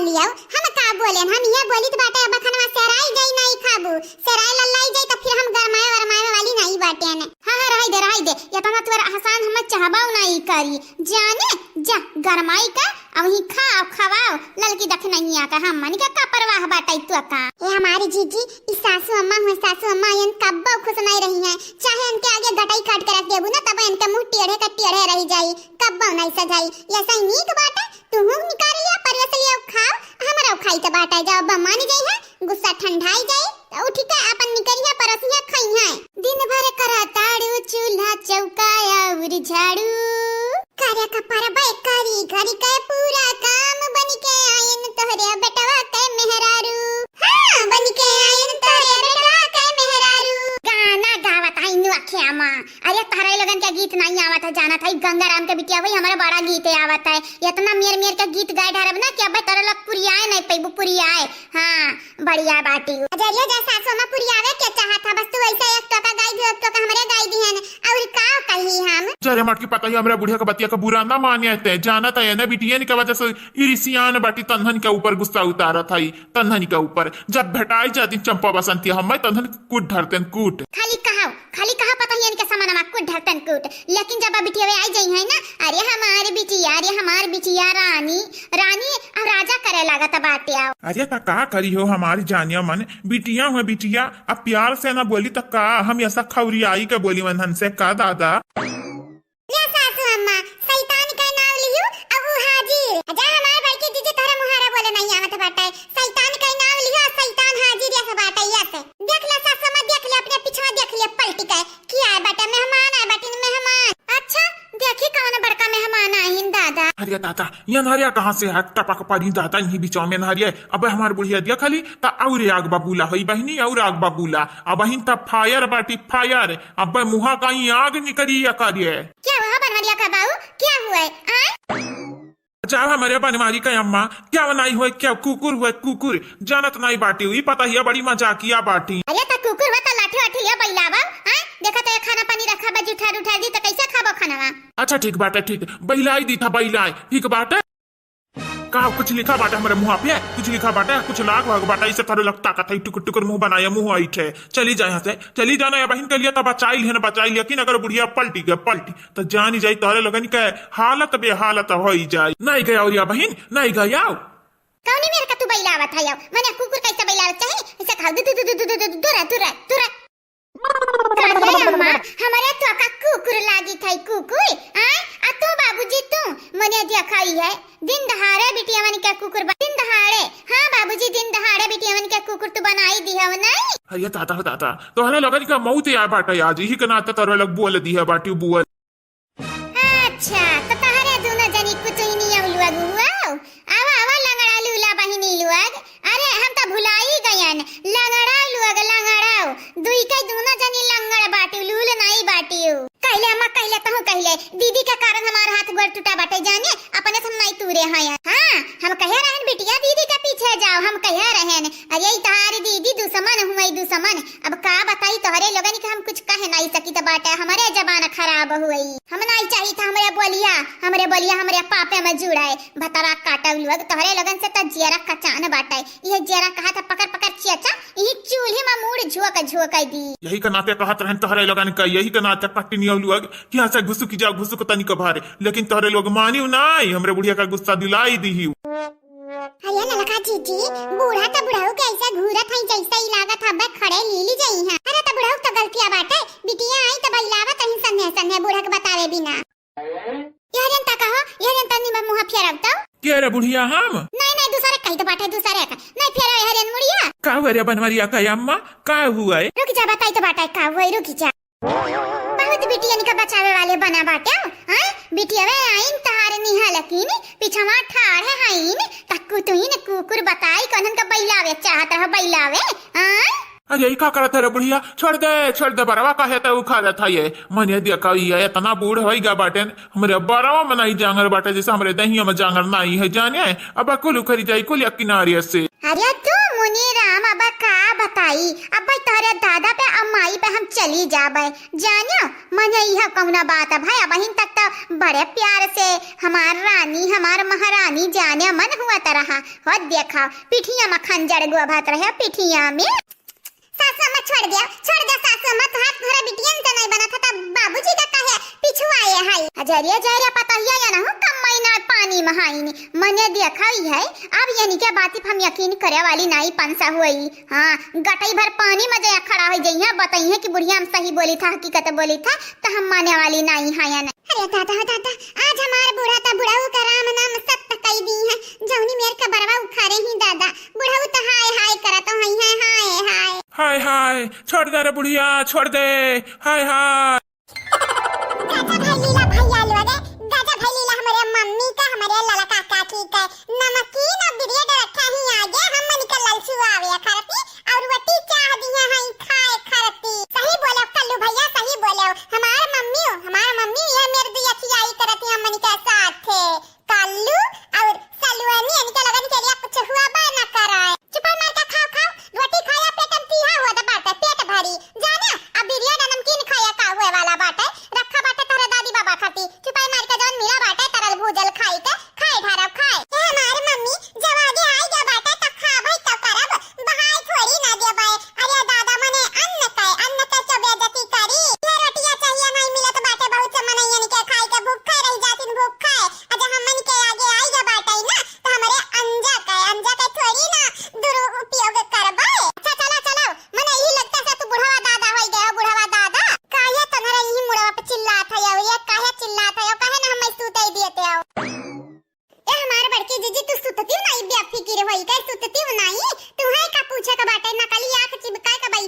लियो हम का बोले हम ये बोली तो बाटे अब खाना सराई गई नहीं खाबू सराई लल्लाई जाई तो फिर हम गरमाए वाली नहीं बाटे ने हां रह दे या तो तोर आसान हम चाहबाऊ नहीं करी जाने जा गरमाई का अब ही खवाओ ललकी देख नहीं आका हम मन का परवाह बाटे तू का ये हमारी जीजी इस सासू अम्मा यन कब्बो खुश नहीं रही है चाहे इनके आगे गटाई काट के रख देबू ना तब इनके मुंह टेढ़े रह जाई कब्बो नहीं सजाई ऐसा ही नीक बाटे तू निकाल लिया परवस लिया खाओ हमरा खाई त बाटा जाओ बमान जाई है गुस्सा ठंडाई जाई त उठी के अपन निकलिया परसिया खाई है दिन भर करा ताड़ू चूल्हा चौकाया उर झाड़ू कार्य का परबे करी घरी के पूरा काम बनी के आयन तोहरे बेटवा के मेहरारू हां बनी के आयन तोहरे बेटवा के मेहरारू गाना गावत है नु अखियामा अरे तारे लगन के गीत नहीं आवत है जाना था गंगाराम के बिटिया वही हमारा बड़ा गीत आवत है इतना मेर के गीत गाय ढारब ना कि अब तारे लग पुरियाए नहीं पैबू पुरियाए हां बढ़िया बाटी हजरिया जा सासू में पुरियावे के चाहत था, बस तू ऐसे एक टका गाय दे, एक टका हमरे गाय दिहन और का कही हम। जरे मटकी पता ही हमरा बुढ़िया का बतिया का बुरा ना माने थे, जाना था ना बिटियन के वजह से इरिसियान बाटी तन्हन के ऊपर गुस्सा उतारा था, तन्हन के ऊपर जब भेटाई जाती चंपा बसंती हम तन्हन कूट धरते कूट। खाली कहा पता ही इनके सामान में कूट ढकतन कूट, लेकिन जब बिटिया आई जाई है ना, अरे हमारी बिटिया, अरे हमारी बिटिया रानी रानी अब राजा करे लागत बाटे। आओ अरे ता का करी हो हमारी जानिया मन, बिटिया हुआ बिटिया, अब प्यार से ना बोली तो का हम ऐसा खौरियाई के बोली मन से का दादा। ले सासू अम्मा शैतान का नाम लियो अब वो हाजिर, जा हमारे भाई के दीदी तोरा मुहारा बोले नहीं आवत बाटे, शैतान का नाम लियो शैतान हाजिर ऐसे बाटे। ऐसे देख ले सासू अम्मा, देख ले अपने पीछे देख ले पलटी के क्या है बेटा, मेहमान है बेटी मेहमान। अच्छा देखी कौन बड़का मेहमान आइन दादा। अरे दादा ये नहरिया कहाँ से है, टपक पड़ी दादा यही बिचाव में नहरिया। अब हमारे बुढ़िया दिया खाली ता और आग बबूला हुई बहनी और आग बबूला, अब बहन तब फायर बाटी फायर, अब मुहा कहीं आग निकली या करिए। क्या हुआ बनवरिया का बाबू, क्या हुआ है? अच्छा हमारे बनवारी का अम्मा क्या बनाई हुए, क्या कुकुर हुए कुकुर, जानत नहीं बाटी हुई, पता ही बड़ी मजाकिया बाटी। अरे ता कुकुर हुआ ता लाठी वाठी लिया बैलावा, हां देखा तो खाना पानी रखा बज उठा दी तो कैसे खाबो खाना। अच्छा ठीक बात है, ठीक बैलाई दी था बैलाई, ठीक बात है। का कुछ लिखा बाटा हमारे मुँह पे, कुछ लिखा बाटा, कुछ लाग भाग बाटा, इसे थारे लगता का था टुकुर टुकुर मुंह बनाया मुंह आई थे। चली जाए यहाँ से, चली जाना या बहन के लिए तब बचाई है ना बचाई, लेकिन अगर बुढ़िया पलटी गए पलटी तो जानी जाए तारे लगन के हालत बेहालत हो जाए। नहीं गया और या बहन नहीं गया कौन मेरे का तू बैलावा था याओ, मैंने कुकुर कैसे बैलावा चाहिए ऐसे खाओ दूरा अम्मा हमारे तो का कुकुर लागी था कुकुर आ तो बाबूजी तू मने दिखाई है दिन दहाड़े बिटिया मन के कुकुर दिन दहाड़े। हां बाबूजी दिन दहाड़े बिटिया मन के कुकुर तू बनाई दी है नहीं। अरे ताता तो हला लगन का मौत या बाटा आज ही के नाता तारे लग बोल दी है बाटी बुआ। अच्छा तो तारे दोनों जनी कुछ ही नहीं आवलुआ गुआ आवा लंगड़ा लूला बहिनी लुआग, अरे हम तो भुलाई गयन लंगड़ा लुआग लंगड़ाओ दुई के दोनों जनी लंगड़ बाटी लूल नहीं बाटी। कहले अम्मा कहले तो कहले दीदी के कारण हमारा हाथ गोड़ टूटा बाटे, जाने अपने से नहीं तूरे हैं। हां हम कहे रहन बिटिया दीदी के पीछे जाओ, हम कहे रहन अरे तारी दीदी दुश्मन हुई दुश्मन। अब का बताई तोहरे लोगन के हम कुछ कह नहीं सकी तो बाटे हमारे जबान खराब हुई, हम नहीं चाहिए था हमरे बोलिया हमरे पापे में जुड़ाए भतरा काटा लोग तोहरे लगन से त जेरा कचान बाटे। ये जेरा कहा था पकड़ चिया ई चूल्हे में मुड़ झोक दी। यही का नाते कहत रहन तोहरे लोगन का, यही का नाते कट्टी लोग कि ऐसा घुसु की जाओ घुसु को तनिक भारे, लेकिन तोहरे लोग मानियो नहीं, हमरे बुढ़िया का गुस्सा दिलाई दी ही। अरे ललका जीजी बूढ़ा तो बुढ़ाऊ के ऐसा घूरत है जैसे ही लागत हब्बे खड़े लीली जाई है। अरे तो बुढ़ाऊ तो गलतिया बाटे, बिटिया आई तो बैलावत ही सन्ने बुढ़ा के बतावे बिना। यह जनता कहो यह जनता नि में मुंह फेरवता के रे बुढ़िया हम नहीं दूसरे कहीं तो बाटे दूसरे का नहीं फेरवे हरियन मुड़िया का हुआ रे बनवरिया का अम्मा का हुआ है? रुक जा बताई तो बाटे का हुआ रुक जा। बहुत बिटिया का बचावे वाले बना बाटे हां बिटिया वे आइन तार निहा लकीन पिछवा ठाड़ है हाइन तक्कू तुइन कुकुर बताई कनन का बैलावे चाहत है बैलावे। हां अरे यही का करत है बुढ़िया, छोड़ दे बरवा का है तो उखा था ये मने देखा ये इतना बूढ़ होइगा बाटे हमरे बरवा में नहीं जांगर बाटे जैसे हमरे दहिया में जांगर नहीं है जाने। अब कुल उखरी जाई कुल किनारे से। अरे तू मुनि राम अब का बताई अब तोरे दादा पे अम्माई पे हम चली जाबे जानियो मने यह कौना बात है भाई बहन तक तो बड़े प्यार से हमार रानी हमार महारानी जाने मन हुआ तरह हो देखा पिठिया में खंजर गुआभत रहे पिठिया में। सासू अम्मा छोड़ दे सासू अम्मा तो हाथ भरा बिटियन से नहीं बना था बाबूजी का कहे पिछुआए है अजरिया पता ही या ना हो कम महीना पानी में हाईनी मने देखा ही है। अब यानी क्या बात हम यकीन करे वाली नहीं पंसा हुई। हां गटई भर पानी में जया खड़ा हो जइया बताई है कि बुढ़िया हम सही बोली था हकीकत बोली था तो हम माने वाली नहीं है या। अरे दादा आज हमारे बूढ़ा था बुढ़ाऊ का राम नाम सत्य कह दी है जौनी मेरे का बरवा उखारे ही दादा बुढ़ाऊ तो हाय करत तो है हाय छोड़ दे रे बुढ़िया छोड़ दे हाय गाजा भाई लीला हमारे मम्मी का हमारे लाला काका की का नमकीन और बिरिया रखा ही आगे हम मन का ललसू आवे खरती और वटी चाह दिया है खाए खरती। सही बोले कल्लू भैया सही बोले हमारा मम्मी ये मेरे दिया खियाई करती हम मन के साथ थे कल्लू और सलुआनी इनके लगन के लिए कुछ हुआ बा ना कराए चुप मार के खाओ रोटी खाया पेट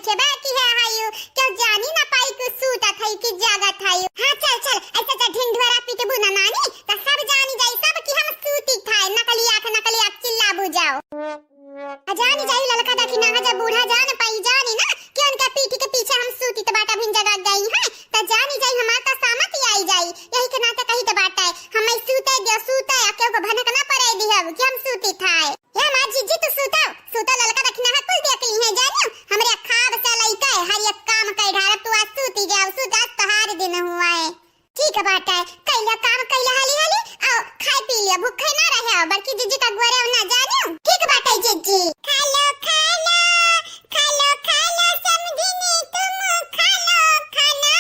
बैठे बाकी है हायू क्यों जानी ना पाई कि सूता थई कि जागा थाई। हां चल चल ऐसा चल ढिंढोरा पीटे बुना नानी त सब जानी जाई सब कि हम सूती थाई नकली आंख चिल्ला बुझाओ। जानी जाई ललका देखी ना जब बूढ़ा जान पाई जानी ना कि उनका पीठी के पीछे हम सूती त बाटा भिन जगा गई है त जानी जाई हमार त सामत ही आई जाई यही के नाते कही त बाटा है हम सूते दे सूते के को भनक ना पड़े दी है कि हम सूती थाए। या मां जीजी तू सूता सूता ललका देखी ना कुल देखली है जानियो हमरे खाब से लइका है हर एक काम कई ढार तू आज सूती जाओ सूता तहार दिन हुआ है। ठीक है बाटा है कैला काम कैला हाली हाली आओ खाए पी लिया भूखे ना रहे हो बल्कि जीजी का गोरे ना जानियो। ठीक बाटा है जीजी खा लो समझिनी तुम खा लो खाना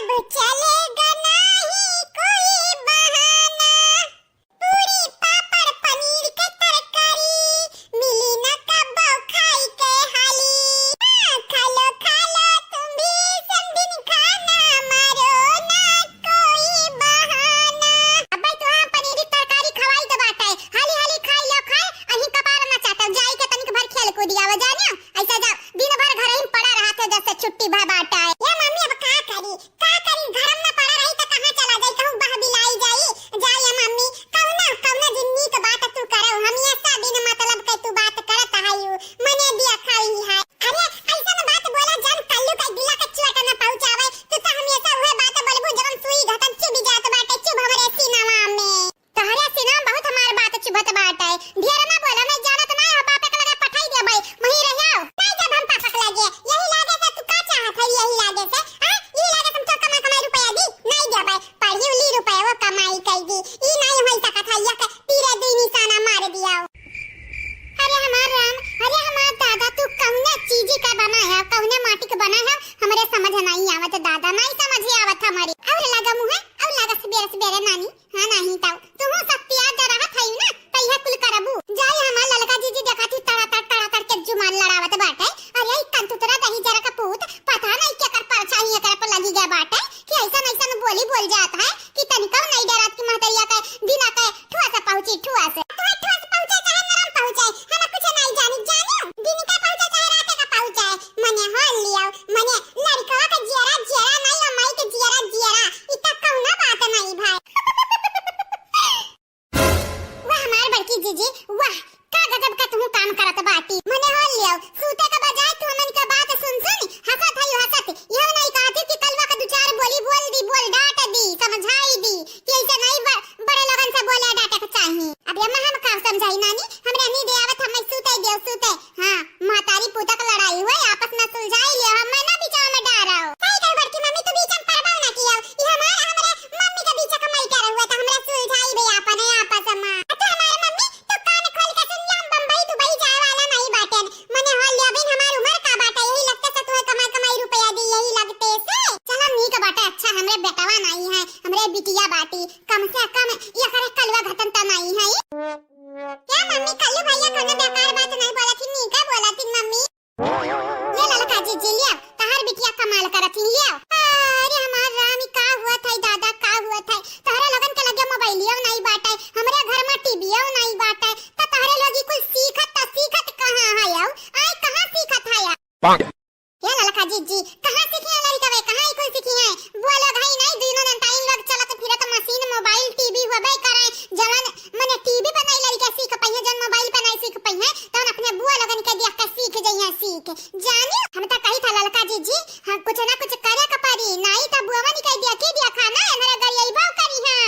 अब चलेगा नहीं कोई बहाना पूरी पापड़ पनीर के तरकारी मिली ना कबाब खाई के हाली खा लो तुम भी समझिनी खाना मारो ना कोई बहाना। अब भाई तो हम पनीर की तरकारी खवाई तो बात है हाली हाली खाई लो खाए अही कबार ना चाहता जाई के तनिक भर खेल कूद आवा जानियो ऐसा जाओ दिन भर घर ही पड़ा रहा था जैसे छुट्टी भर बाटा है। या मम्मी अब का करी घर में पड़ा रही तो कहां चला जाई कहूं बह बिलाई जाई जा या मम्मी कौना जिन्नी तो बात तू करो हम ये सब बिना मतलब के तू बात करत हायू मने दिया खाई है। अरे ऐसा ना बात बोला जान कल्लू का दिला के चुआ ना पहुंचावे तू तो हमेशा वह बात बोलबू जब सुई घटन चुबी जात बाटे चुभ हमरे सीनावा में तहरे सीना बहुत हमार बात चुभत बाटे ढेर ना बोला मैं जानत ना हो बापे के लगे पठाई दे भाई वही रहियो नहीं जब हम पापा के लगे यही लागे से तू का चाहत है यही लागे से हां यही लागे तुम तो कमा रुपया दी नहीं दे भाई पढ़ी उली रुपया वो कमाई कई दी ई नहीं होई सकत है या तीरे दी निशाना मार दिया। अरे हमार राम अरे हमार दादा तू कौने चीज का बना है कौने माटी का बना है हमरे समझ नहीं आवत दादा नहीं समझ आवत हमारी और लगा मुंह और लगा सवेरे नानी हां नहीं ताऊ तुम शक्ति आ जा रहा थाई ना तैया कुल करबू जाय हमार ललका जीजी देखा थी तड़ा के जुमान लड़ावत बाटे। अरे कन तू तेरा दही जरा का पूत पता नहीं क्या कर परछाई है कर पर लगी गया बाटे कि ऐसा बोली बोल जाता है कि तनिका नहीं डरत की महतरिया का बिना के ठुआ से पहुंची ठुआ से पहुंचे चाहे नरम पहुंचे हम कुछ नहीं जानियो दिन का पहुंचे चाहे रात का पहुंचे मने होल लियो मने लड़का का जियरा नहीं और माई के जियरा इतना कौना बात नहीं भाई। वाह हमार बड़की जीजी वाह का गजब का तुम काम करत बाटी मने होल लियो सूते का बजाय तू हमन का बात सुन हसत यह नहीं कहती कि कलवा का दो चार बोल डांट दी समझाई दी कि ऐसे नहीं बड़े लोगन से बोले डांटे को चाहिए। अब ये हम का समझाई नानी हमरे नहीं दे आवत हम सूते हां महतारी पुता का लड़ाई हुई आपस में सुलझाई लियो हम ना बीच में डारा हो सही कर बड़की मम्मी तो बीच में परवाह ना किया ये हमरे मम्मी के बीच में क्या हुआ था हमरे सुलझाई भई आपने आपस में तो हमारे मम्मी तो कान खोल के सुन लिया हम बम्बई दुबई जाए वाला नहीं बाटे मने हो लिया बिन हमार उम्र का बाटा यही लगता से तुम्हें कमाई रुपया दी यही लगते से चलो नी का बाटा अच्छा हमरे बेटावा नहीं है हमरे बिटिया बाटी कम से कम ये करे कलवा घटन त नहीं है क्या मम्मी कल्लू भैया कोनो बेकार बात नहीं बोला थी नी का बोला थी मम्मी ये ललका जीजी लिया तहार बिटिया कमाल करत लिया। अरे हमार रामी का हुआ था दादा का हुआ था तहरे लोगन के लगे मोबाइलियो नहीं बाटे हमरे घर में टीवीओ नहीं बाटे त तहरे लोगी कुछ सीखत कहां है आओ आय कहां सीखत है ये ललका जीजी कहां सीखी है लड़का वे कहां कोई सीखी है बोलो भाई नहीं दिनों ने टाइम लग चलत फिर तो मशीन मोबाइल टीवी होबे करे जवन मने टीवी पर नहीं लड़का सीख पई है जन मोबाइल पर नहीं सीख पई है तो अपने बुआ लगन के देख के सीख जइया सीख जानियो हम तो कही था ललका जीजी हां कुछ ना कुछ करे का पारी नहीं तो बुआ नहीं कह दिया के दिया खाना हमरा घर यही बाव करी है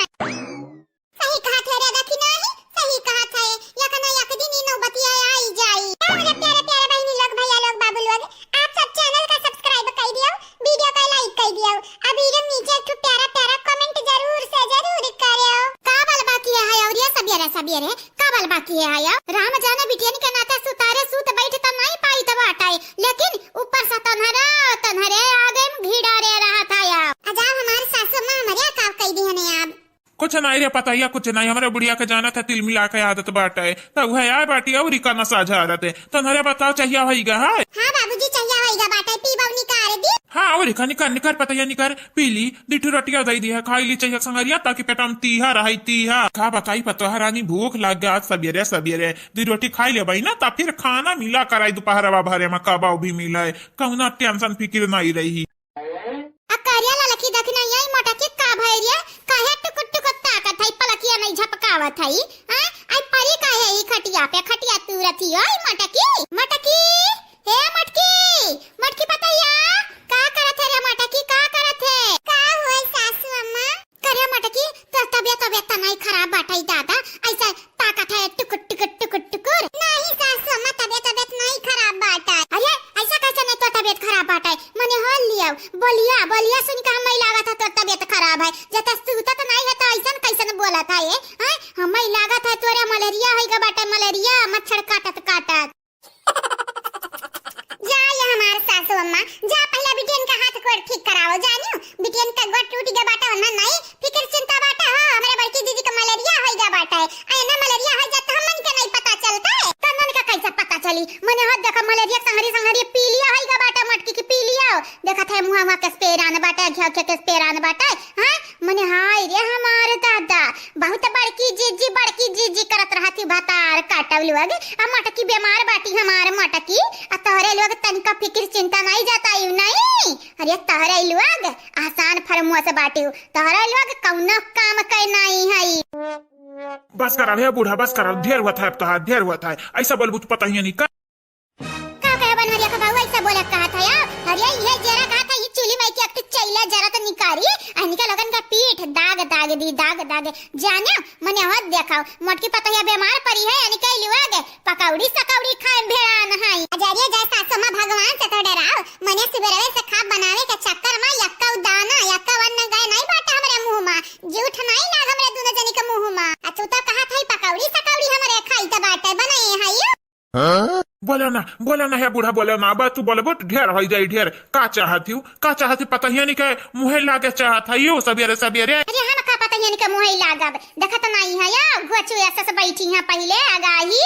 सही कहा थे रे देखी नहीं सही कहा थे या कना या दिन नो बतिया आई जाई मेरे प्यारे बहनी लोग भैया लोग बाबू लोग आप सब चैनल का सब्सक्राइब कर दियो वीडियो का लाइक कर दियो अभी रे नीचे एक प्यारा कमेंट जरूर करियो का बल बाकी है और ये सबेरे का बल बाकी है आया राम जाने बिटियन के नाते सुतारे सूत बैठ त नहीं पाई त बाटाई लेकिन ऊपर से तन्हरे आगे घीड़ा रे रहा था या अजा हमारे सासू मां हमारे का कह दी है आप कुछ नहीं रे पता या कुछ नहीं हमारे बुढ़िया के जाना था तिल मिला के आदत बाटा है तब है यार बाटी और का ना साझा आदत है तो नरे बताओ चाहिए होईगा है हां बाबूजी चाहिए होईगा बाटा पी बवनी का रे दी हां और और इका निकर निकर पता या निकर पीली दिठू रोटियां दई दी है खाई ली चाहिए संगरिया ताकि पेटम तीहा रही तीहा का बताई पतो हरानी भूख लग गया सबेरे सबेरे दी रोटी खाई ले भाई ना ता फिर खाना मिला कराई दोपहरवा भरे में कबाब भी मिले कहूना टेंशन फिक्र नहीं रही अकारिया ललकी देखना यही मोटा के का भैरिया काहे टुकुट टुकुट ताकत है पलकिया नहीं झपकावत है हां आई परी काहे ई खटिया पे खटिया तुरती ओए मटकी मटकी हे मटकी मटकी पतैया का करत है रे मटकी का करत है का होई सासू अम्मा करे मटकी तो तबियत नहीं खराब बाटई दादा ऐसा ताकत है टुकुट टुकुट टुकुट टुकुर नहीं सासू अम्मा तबियत नहीं खराब बाटा अरे ऐसा कैसे नहीं तो तबियत खराब बाटा है मने हल लिया बोलिया सुन के हमें लागत है तो तबियत खराब है जब सुता तो नहीं है तो ऐसा कैसे बोला था ये हमें लागत है तोरे मलेरिया होइगा बाटा मलेरिया मच्छर काटत जा ये हमार सासू अम्मा जा पहले बिटियन का हाथ गोड़ ठीक कराओ जानियो बिटियन का गोड़ टूट गया बाटा वरना नहीं फिकर चिंता बाटा हो हमारे बड़की दीदी का मलेरिया होइगा बाटा है आना मलेरिया हो जाता हमन के नहीं पता चलता है तनन का कैसे पता चली मने हाथ देखा मलेरिया संगरी पीलिया होइगा बाटा मटकी की पीलिया देखा था मुंह के स्पेरान बाटा घ्या के स्पेरान बाटा हां मने हाय रे हमार दादा बहुत बड़की जीजी करत रहती भातार काटव लोग आ मटकी बीमार बाटी हमार मटकी आ तोहरे लोग तनिका फिक्र चिंता नहीं जाता यू नहीं अरे तोहरे लोग आसान फरमुआ से बाटी तोहरे लोग कौनो काम कर नहीं है बस करा भैया बूढ़ा बस करा ढेर हुआ था अब ढेर हुआ था ऐसा बोल बुझ पता ही नहीं का कहे बनरिया का बाबू ऐसा बोला कहा था यार अरे ये जरा कहा था ये चूल्ही में की एक चैला जरा तो निकारी अनिका लगन का पीठ दाग जाने मने हाथ देखाओ मटकी पता है बीमार पड़ी है अनिका लुआग पकौड़ी सकौड़ी खाए भेड़ा नहाई अजरिया जैसा समा भगवान से तो डराओ मने सुबेरे से खा बनावे के चक्कर में यक्का दाना यक्का वन गए नहीं बाटा हमरे मुंह में झूठ नहीं लाग हमरे दोनों जनी के मुंह में आ तू तो कहा था पकौड़ी सकौड़ी हमरे खाई त बाटे बनाए है बोला ना है बूढ़ा बोला ना बा तू बोले बहुत ढेर हो जाए ढेर का चाहती पता ही नहीं के मुहे लागे चाहत है यो सबेरे अरे हम का पता ही नहीं के मुहे लागब देखत नहीं है या गोचू ऐसा से बैठी है पहले आगाही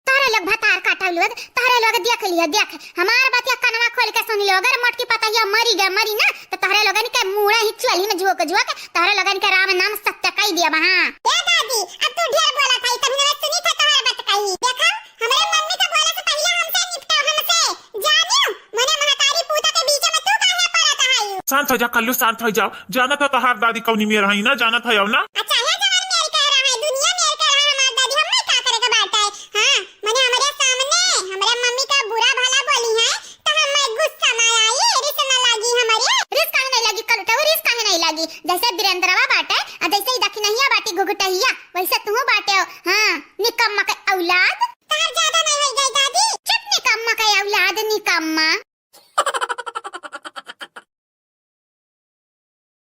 तारे लोग भतार काटल लोग तारे लोग देख लियो देख हमार बात या कनवा खोल के सुन लियो अगर मटकी पता या मरी ना तो तारे लोगन के मुड़ा ही चली में झोक तारे लोगन के राम नाम सत्य कह दिया वहां ए दादी अब तू ढेर बोला था तभी मैंने सुनी था तुम्हारी बात कही देखो हमारे मम्मी का बोला तो पहले हमसे निपटा हमसे जानियो मने महतारी पूता के बीच में तू काहे पड़ा था आयु शांत हो जा कल्लू शांत हो जाओ जाना था तहार दादी कौनी में रही ना जाना था ना अच्छा है जवान मेरे कह रहा है दुनिया मेरे कह रहा है हमारी दादी हम नहीं का करेगा बात है हां मने हमारे सामने हमारे मम्मी का बुरा भला बोली है तो हमें गुस्सा ना आई रिस ना लगी हमारे रिस काहे नहीं लगी कलटा रिस काहे नहीं लगी जैसे वीरेंद्रवा बाटे और जैसे ही दक्षिणहिया बाटी घुघुटहिया वैसे तू बाटे हां निकम्मा के औलाद तार ज्यादा नहीं हो गई दादी चुप निकम्मा के औलाद निकम्मा